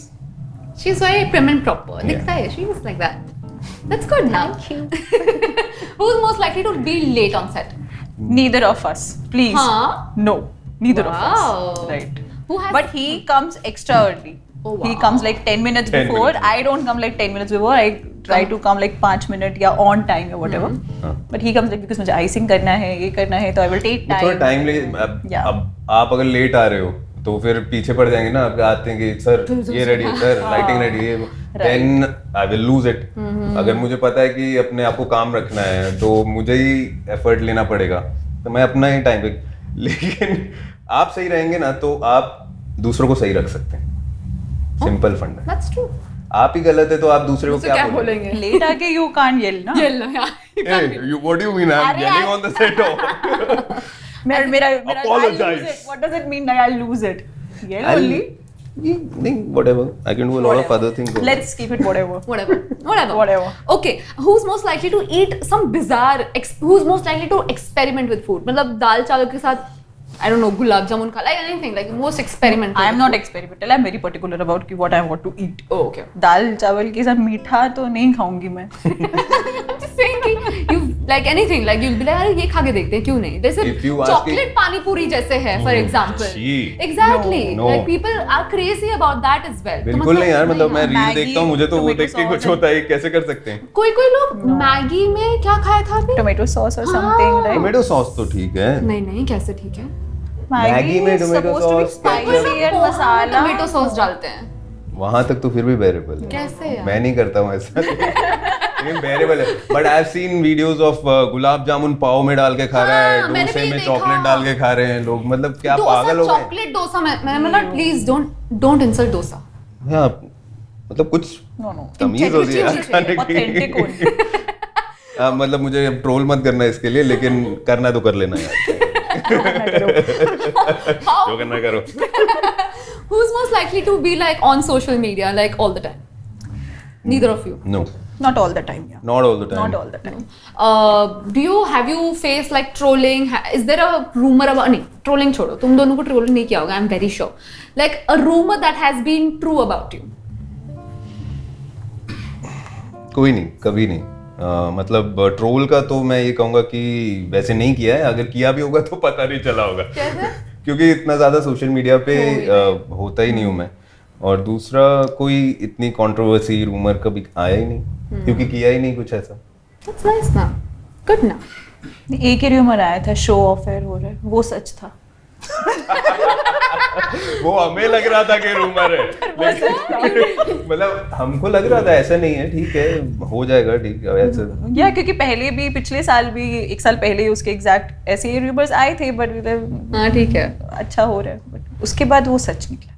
B: She's very prim and proper.
C: Yeah.
B: दिखता है, she is like that. That's good now. Thank you. Who's most likely to be late on set?
D: neither of us please
B: Huh?
D: no neither of
B: Wow.
D: us right
B: Who has?
D: but he comes extra early
B: Oh,
D: he
B: wow.
D: comes like 10 minutes
C: 10
D: before
C: minutes.
D: I don't come like 10 minutes before I try to come like 5 minutes या on time or whatever
C: हाँ.
D: but he comes like because मुझे icing करना है ये करना है तो I will take
C: वो
D: time
C: थोड़ा टाइम ले.
D: Yeah.
C: अब आप अगर लेट आ रहे हो तो फिर पीछे पड़ जाएंगे ना, आप आते हैं कि सर ये रेडी है, सर लाइटिंग रेडी है, then I will lose it. अगर मुझे पता है कि अपने आप को काम रखना है तो मुझे ही एफर्ट लेना पड़ेगा, तो मैं अपना ही टाइम पे. लेकिन आप सही रहेंगे ना तो आप दूसरों को सही रख सकते हैं. सिंपल फंड है.
B: That's true.
C: आप ही गलत है तो आप दूसरे को
B: मुझसे
C: क्या
B: क्या
C: बोलेंगे?
B: बोलेंगे?
D: late आके you can't yell ना
B: Yell, yeah. You can't
C: Hey,
B: be-
C: you, what do you mean? I'm
D: अरे
C: yelling
D: यार.
C: on the set. Oh.
D: मेरा
C: Apologize.
D: I'll lose it. What does it mean that I'll lose it yell
C: I'll-
D: only
C: नहीं, whatever. I can do a lot of other things.
D: let's keep it whatever
B: Whatever.
D: Whatever.
B: Okay. Who's most likely to eat some bizarre? Who's most likely to experiment with food? मतलब दाल चावल के साथ, I don't know, gulab jamun खा, like anything, like most experimental.
D: I am not experimental. I'm very particular about what I want to eat.
B: Oh, okay.
D: दाल चावल के साथ मीठा तो नहीं खाऊंगी मैं.
B: I'm just saying कि Like anything, like you'll be like, अरे ये खा के देखते हैं, क्यों नहीं? जैसे
C: If you ask
B: chocolate पानी पूरी जैसे है, for example.
C: छी.
B: Exactly.
C: No.
B: Like people are crazy about that as well. तो
C: बिल्कुल नहीं यार, मतलब मैं रील
D: Maggi,
C: देखता हूँ, मुझे तो वो
D: tomato
C: देख के
D: sauce
C: कुछ होता है, कैसे कर सकते हैं?
B: कोई लोग मैगी में क्या खाया था अभी?
D: टोमेटो सॉस और
B: हाँ.
D: समथिंग राइट
C: टोमेटो सॉस तो ठीक है,
B: नहीं कैसे ठीक है?
C: मैगी में tomato sauce,
D: spicy and masala
B: tomato sauce डालते हैं.
C: वहां तक तो फिर भी बेरेबल है.
B: कैसे यार?
C: मैं नहीं करता हूँ ऐसा, लेकिन बेरेबल है. But I have seen videos of gulab jamun pav में डाल के खा रहा है,
B: हाँ, मैंने
C: डोसे
B: भी
C: में
B: देखा.
C: चॉकलेट डाल के खा रहे हैं लोग. मतलब क्या पागल हो गए?
B: चॉकलेट डोसा मैं मतलब प्लीज डोंट इंसल्ट डोसा.
C: हाँ, मतलब कुछ
D: नो नो
C: तमीज होती है खाने
D: ऑथेंटिक
C: की. हाँ, मतलब मुझे अब ट्रोल मत करना इसके लिए, लेकिन करना तो कर लेना यार. जो करना करो.
B: Who's most likely to be like on social media like all the time? Neither of you.
C: No,
D: not all the time या
C: not all the time.
D: Not all the time
B: Have you faced like trolling? Is there a rumor about नहीं trolling छोड़ो, तुम दोनों को troll नहीं किया होगा, I'm very sure. Like a rumor that has been true about you.
C: कोई नहीं, कभी नहीं. मतलब ट्रोल का तो मैं ये कहूंगा कि वैसे नहीं किया है. अगर किया भी होगा तो पता नहीं चला होगा,
B: कैसे?
C: क्योंकि इतना ज्यादा सोशल मीडिया पे होता ही नहीं हूँ मैं. और दूसरा, कोई इतनी कंट्रोवर्सी रूमर कभी आया ही नहीं, क्योंकि किया ही नहीं कुछ ऐसा.
B: That's nice ना. Good ना.
D: एक ही रूमर आया था शो अफेयर हो रहा है, वो सच था.
C: वो हमें लग रहा था कि रूमर है, मतलब हमको लग रहा था. ऐसा नहीं है, ठीक है, हो जाएगा, ठीक है ऐसा.
D: या क्योंकि पहले भी पिछले साल भी एक साल पहले ही उसके एग्जैक्ट ऐसे ही रूमर्स आए थे, बट
B: हाँ ठीक है.
D: अच्छा हो रहा है, बट उसके बाद वो सच निकला.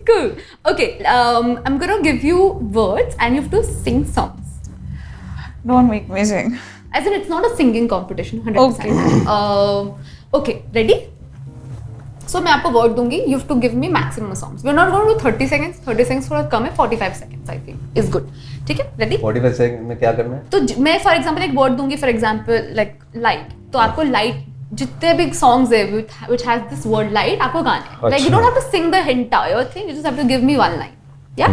B: Cool. Okay. I'm gonna give you words and you have to sing songs.
D: Don't make me sing.
B: As in, it's not a singing competition. 100%. Okay. Ready? So मैं आपको word दूंगी. You have to give me maximum songs. We're not going to do 30 seconds. 30 seconds थोड़ा कम है. 45 seconds I think is good. ठीक है? Ready?
C: 45 second में क्या करना है?
B: तो मैं for example एक word दूंगी. For example like light. तो आपको light जितने भी songs है which has this word light आपको गाने हैं. Like you don't have to sing the entire thing. You just have to give me one line. Yeah?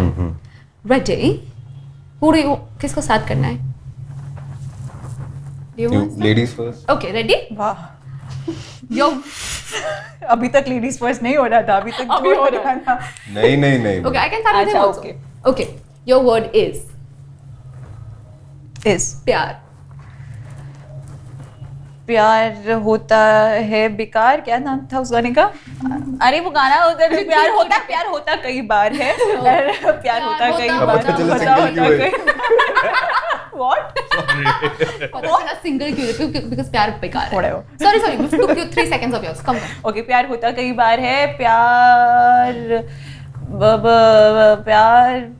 B: Ready? पूरी किसको साथ करना है? You want to start?
C: Ladies first.
B: Okay, ready?
D: वाह,
B: Yo.
D: अभी तक लेडीज फर्स्ट नहीं हो रहा था, अभी तक
B: अभी
D: जो
B: हो
D: हो रहा था.
C: नहीं.
B: Okay, I can start with him
D: अच्छा,
B: also.
D: okay.
B: Okay. Your word is
D: इस
B: प्यार.
D: प्यार होता है बेकार, क्या नाम था उस गाने का? अरे वो गाना होता है प्यार होता कई बार है, प्यार होता कई
B: होता-
D: बार,
C: पता चला
D: होता
C: single क्यों है?
D: कई व्हाट?
B: पता चला सिंगल क्यों है? Because प्यार बेकार है.
D: Whatever.
B: Sorry. We took you 3 seconds of yours. Come on.
D: Okay, प्यार होता कई बार है, प्यार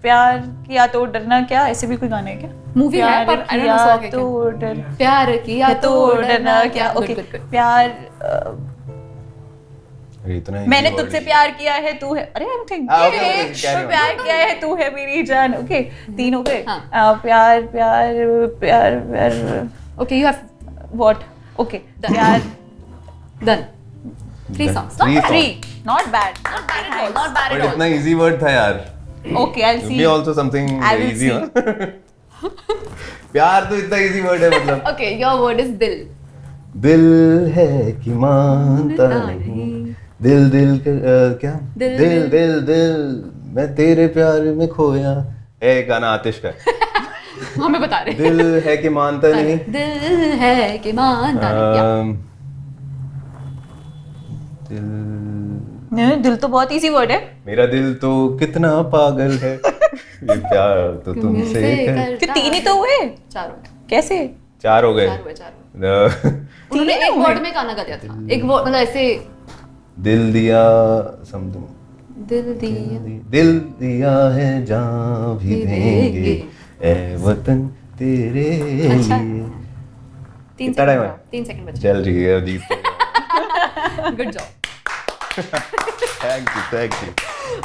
D: प्यार किया तो डरना क्या, ऐसे भी कोई गाना है क्या?
B: Movie है, पर I don't know song है
D: तो
B: क्या.
D: डर
B: प्यार किया
D: तो डरना क्या.
B: Good,
D: okay,
B: good, good.
D: प्यार
C: इतना ही
D: मैंने
C: word
D: तुझसे
C: है.
D: प्यार किया है, तू है, अरे I am thinking
C: okay, carry on.
D: प्यार किया है, तू है मेरी जान. ओके, 3 हो गए.
B: हाँ.
D: प्यार प्यार प्यार प्यार
B: Okay, you have
D: what? Okay, प्यार
B: done. 3 songs.
C: Three
B: Not bad.
D: 3 not bad.
B: Not bad at all. Not bad
C: But
B: at all.
C: इतना इजी वर्ड था यार.
D: Okay, I will
C: Give me
D: see.
C: also something
D: I will
C: easy.
D: see.
C: प्यार तो इतना easy word है मतलब.
B: Okay, your word is दिल.
C: दिल है कि मानता नहीं, दिल क्या?
B: दिल-
C: दिल मैं तेरे प्यार में खोया. ए गाना आतिश का है.
B: हमें बता रहे.
C: दिल है कि मानता नहीं.
B: दिल है कि मानता नहीं. Yeah.
C: दिल,
D: दिल तो बहुत इजी वर्ड है.
C: मेरा दिल तो कितना पागल है, ये प्यार तो तुमसे है.
D: कि 3 ही तो हुए.
B: 4 हो गए.
D: कैसे?
C: 4 हो गए.
B: 4 हुए. उन्होंने
D: तीन
B: एक
D: हुए?
B: वर्ड में गाना गा दिया था. एक वर्ड मतलब ऐसे
C: दिल दिया समथिंग.
B: दिल
C: दिया है जान भी देंगे ए वतन तेरे
B: अच्छा.
C: लिए.
B: 3
C: कितना time है?
B: 3 सेकंड बचे.
C: चल रही है Ajit.
B: Good job.
C: Thank you.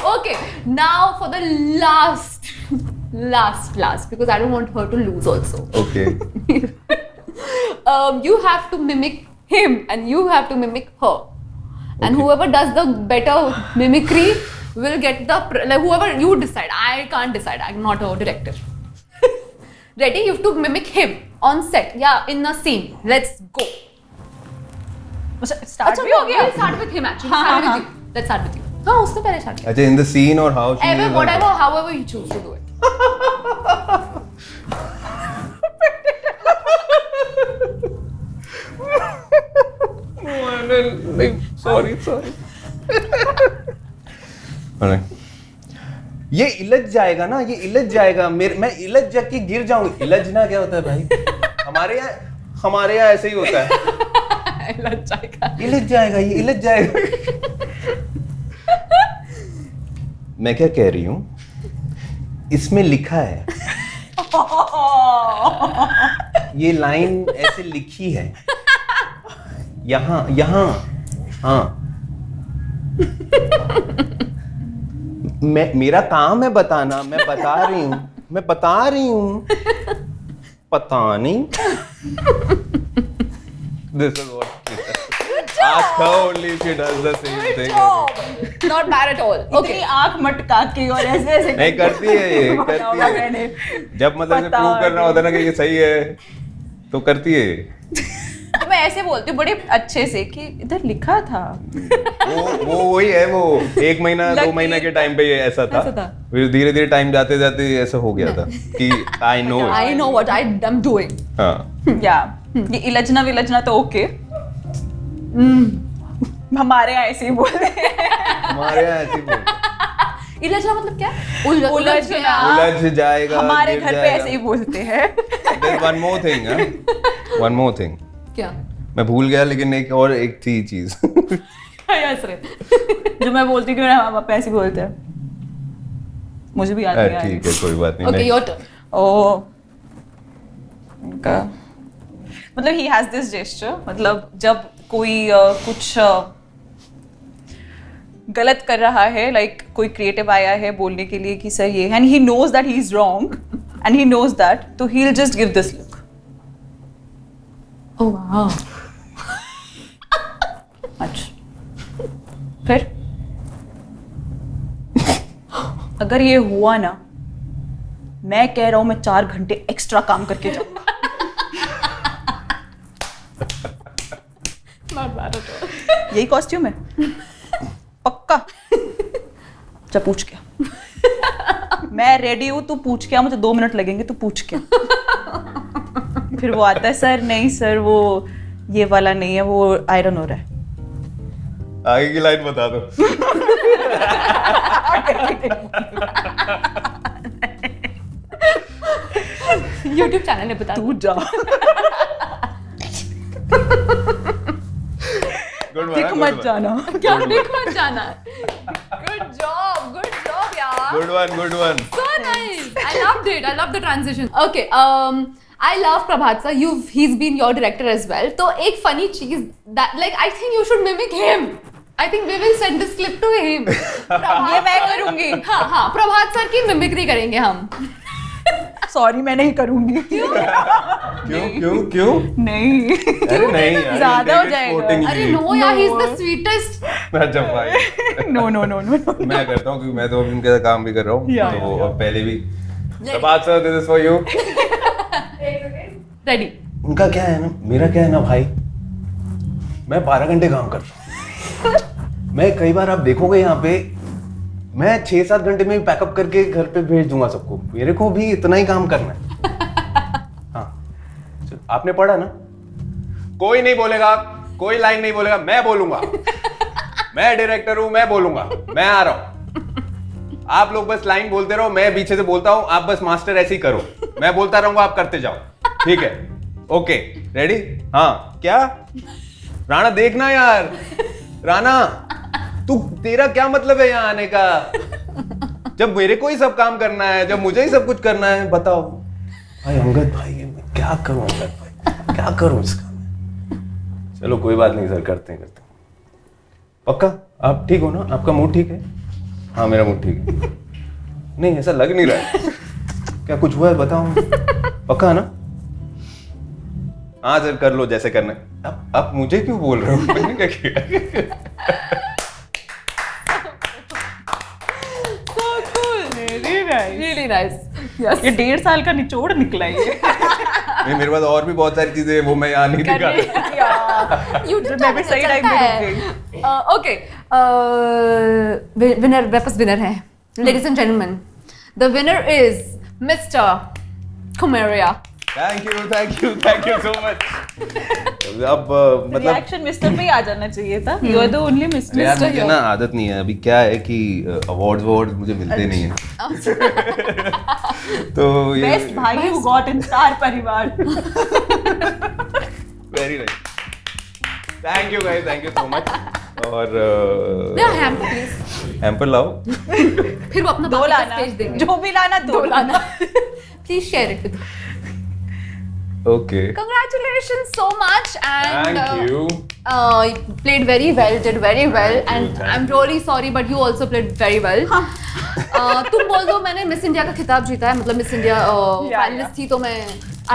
B: Okay, now for the last, because I don't want her to lose also.
C: Okay.
B: You have to mimic him and you have to mimic her. And
C: Okay.
B: whoever does the better mimicry will get the, like whoever you decide. I can't decide. I'm not a director. Ready? You have to mimic him on set. Yeah, in a scene. Let's go.
D: Start भी हो गया?
B: We'll start with him actually.
D: हाँ,
B: Start
D: हाँ,
B: with you. Let's start with you. हाँ, उससे पहले start.
C: अच्छा, in the scene or how she
B: Ever,
C: is
B: whatever, however you choose to do it.
C: sorry. ये इलझ जाएगा ना, ये इलझ जाएगा, मैं इलझ जाके गिर जाऊंगी। इलझना क्या होता है भाई? हमारे यहाँ ऐसे ही होता है। इलझ जाएगा, ये इलझ जाएगा। मैं क्या कह रही हूँ, इसमें लिखा है, ये लाइन ऐसे लिखी है, यहाँ हाँ। मेरा काम है बताना, मैं बता रही हूँ, पता नहीं। This is what she does. Ask her only, she does the same thing.
B: Not bad at all.
D: इतनी आँख मटका के और ऐसे
C: नहीं करती है ये, करती है। जब मतलब से प्रूव करना होता है ना कि ये सही है, तो करती है।
D: तो मैं ऐसे बोलती हूँ बड़े अच्छे से कि इधर लिखा था।
C: वो वही है, वो 1 महीना 2 महीने के टाइम पे ये ऐसा था। फिर धीरे धीरे टाइम जाते जाते ऐसा हो गया था कि I know
B: what I'm doing.
C: हाँ।
D: या ये इलझना विलझना तो ओके, हमारे यहाँ ऐसे ही बोलते हैं।
C: हमारे यहाँ ऐसे ही बोलते हैं।
B: इलझना मतलब क्या?
D: उलझ गया,
C: उलझ जाएगा।
D: हमारे घर पे ऐसे ही बोलते हैं।
C: One more thing.
B: क्या?
C: मैं भूल गया, लेकिन एक थी चीज।
D: जो मैं बोलती हूँ कि मेरे पापा ऐसे बोलते हैं, मुझे भी याद नहीं आ रही।
C: ठीक है, कोई बात नहीं।
B: Okay, your turn.
D: ओह, मतलब he has this gesture, मतलब जब कोई कुछ गलत कर रहा है, लाइक कोई क्रिएटिव आया है बोलने के लिए कि सर ये, and he knows that he is wrong and he knows that, तो he'll just give this look.
B: Oh wow.
D: अच्छा, फिर अगर ये हुआ ना, मैं कह रहा हूं मैं 4 घंटे एक्स्ट्रा काम करके जाऊंगा। यही कॉस्ट्यूम है पक्का। अच्छा, पूछ क्या? मैं रेडी हूं, तू पूछ क्या? मुझे 2 मिनट लगेंगे, तू पूछ क्या? फिर वो आता है, सर नहीं सर, वो ये वाला नहीं है, वो आयरन हो रहा है।
C: आगे की लाइन बता दो।
B: YouTube चैनल ने बता
D: तू जा। दिख मत जाना।
B: क्या दिख मत जाना? Good job यार।
C: Good one.
B: So nice. I loved it. I loved the transition. Okay. I love Prabhat sir. He's been your director as well. तो एक funny चीज that like I think you should mimic him. I think we will send this clip to him.
D: ये मैं करूंगी।
B: हाँ, प्रभात sir की mimicry करेंगे हम।
D: सॉरी, मैं नहीं करूंगी।
C: क्यों?
D: नहीं,
C: अरे नहीं यार,
D: ज्यादा हो जाएगा।
B: अरे no यार, he's the sweetest.
C: अच्छा भाई।
D: नो।
C: मैं करता हूँ क्योंकि मैं तो अभी उनके साथ काम भी कर रहा हूँ, तो पहले भी। Prabhat sir, this is for you.
B: Ready.
C: उनका क्या है ना, मेरा क्या है ना भाई, मैं 12 घंटे काम कर रहा हूँ। मैं कई बार आप देखोगे यहाँ पे, मैं 6-7 घंटे में पैकअप करके घर पे भेज दूंगा सबको। मेरे को भी इतना ही काम करना है। हाँ, आपने पढ़ा ना, कोई नहीं बोलेगा, कोई लाइन नहीं बोलेगा, मैं बोलूंगा। मैं डायरेक्टर हूं, मैं बोलूंगा, मैं आ रहा हूं। आप लोग बस लाइन बोलते रहो, मैं पीछे से बोलता हूं, आप बस मास्टर ऐसे ही करो। मैं बोलता रहूंगा, आप करते जाओ। ठीक है? Okay, ready? हाँ, क्या राणा, देखना यार, राणा तेरा क्या मतलब है यहाँ आने का? जब मेरे को ही सब काम करना है, जब मुझे ही सब कुछ करना है, बताओ भाई। अंगद भाई, क्या करूं अंगद भाई, क्या करूं इसका? चलो कोई बात नहीं सर, करते हैं। पक्का आप ठीक हो ना? आपका मूड ठीक है? हाँ, मेरा मूड ठीक है। नहीं, ऐसा लग नहीं रहा है। क्या कुछ हुआ है? बताओ। पक्का है ना? हाँ सर, कर लो जैसे करना है। आप मुझे क्यों बोल रहे हो? मैंने क्या किया?
B: Really nice.
D: ये 1.5 साल का निचोड़ निकला है ये।
C: नहीं, मेरे पास और भी बहुत सारी चीजें हैं, वो मैं यहाँ नहीं दिखा
B: YouTube
D: मैं भी सही टाइम पे रुक गई।
B: ओके, विनर वापस विनर है, ladies and gentleman, the winner is mister Kumeria.
C: Thank you so much. अब मतलब
D: रिएक्शन मिस्टर पे ही आ जाना चाहिए था। यू आर द ओनली
C: यार
D: मिस्टर।
C: मुझे ना आदत नहीं है, अभी क्या है कि अवार्ड्स मुझे मिलते नहीं है। तो ये
D: बेस्ट भाई यू गॉट इन स्टार परिवार।
C: Very nice, thank you guys, thank you so much. और हैम्पर लाओ,
B: फिर वो अपना
D: दो
B: बाकी का
D: लाना,
B: स्टेज देंगे।
D: जो भी लाना दो लाना।
B: Please share it with.
C: Okay,
B: Congratulations so much and
C: thank you.
B: you played very well, did very well, and
C: thank
B: I'm really sorry but you also played very well. तुम बोल दो मैंने मिस इंडिया का खिताब जीता है, मतलब miss India finalist थी, तो मैं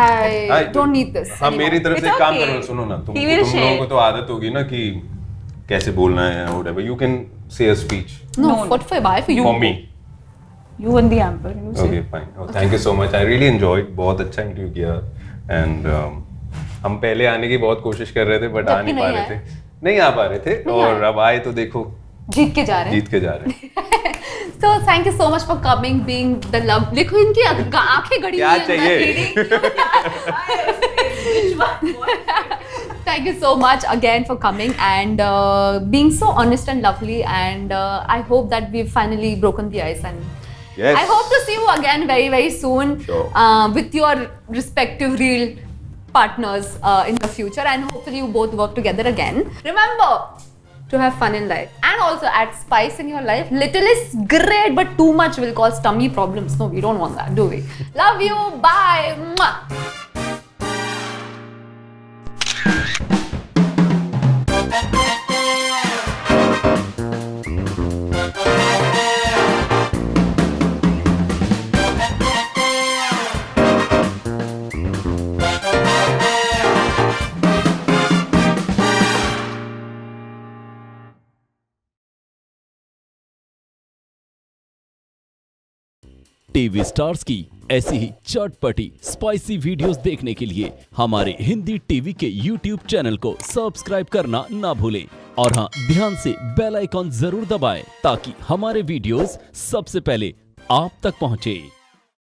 B: I don't need this.
C: हाँ, मेरी तरफ से
D: It's
C: काम
D: okay.
C: करो, सुनो ना, तुम
D: He will
C: लोगों
D: share.
C: को तो आदत होगी ना कि कैसे बोलना है, whatever. You can say a speech
B: No,
D: No,
B: what for? Why for you?
C: for me.
D: You won the amper. You say.
C: Okay, fine. Oh, thank you so much. I really enjoyed. बहुत अच्छा interview किया and हम पहले आने की बहुत कोशिश कर रहे थे बट आ
B: जबकि
C: नहीं पा
B: नहीं
C: रहे थे, नहीं आ पा रहे थे, और अब आए तो देखो
B: जीत के जा रहे हैं।
C: जीत के जा रहे हैं।
B: So thank you so much for coming, being the love. देखो इनकी आंखें गड़ी
C: क्या
B: हुई हैं,
C: चाहिए?
B: Thank you so much again for coming and being so honest and lovely, and I hope that we've finally broken the ice, and
C: Yes.
B: I hope to see you again very very soon
C: Sure.
B: with your respective real partners in the future, and hopefully you both work together again. Remember to have fun in life, and also add spice in your life. Little is great, but too much will cause tummy problems. No, we don't want that, do we? Love you. Bye. Mwah.
A: TV stars की ऐसी ही चटपटी spicy videos देखने के लिए हमारे Hindi TV के YouTube channel को subscribe करना ना भूलें, और हाँ, ध्यान से बेल आइकॉन जरूर दबाएं ताकि हमारे वीडियोस सबसे पहले आप तक पहुंचे।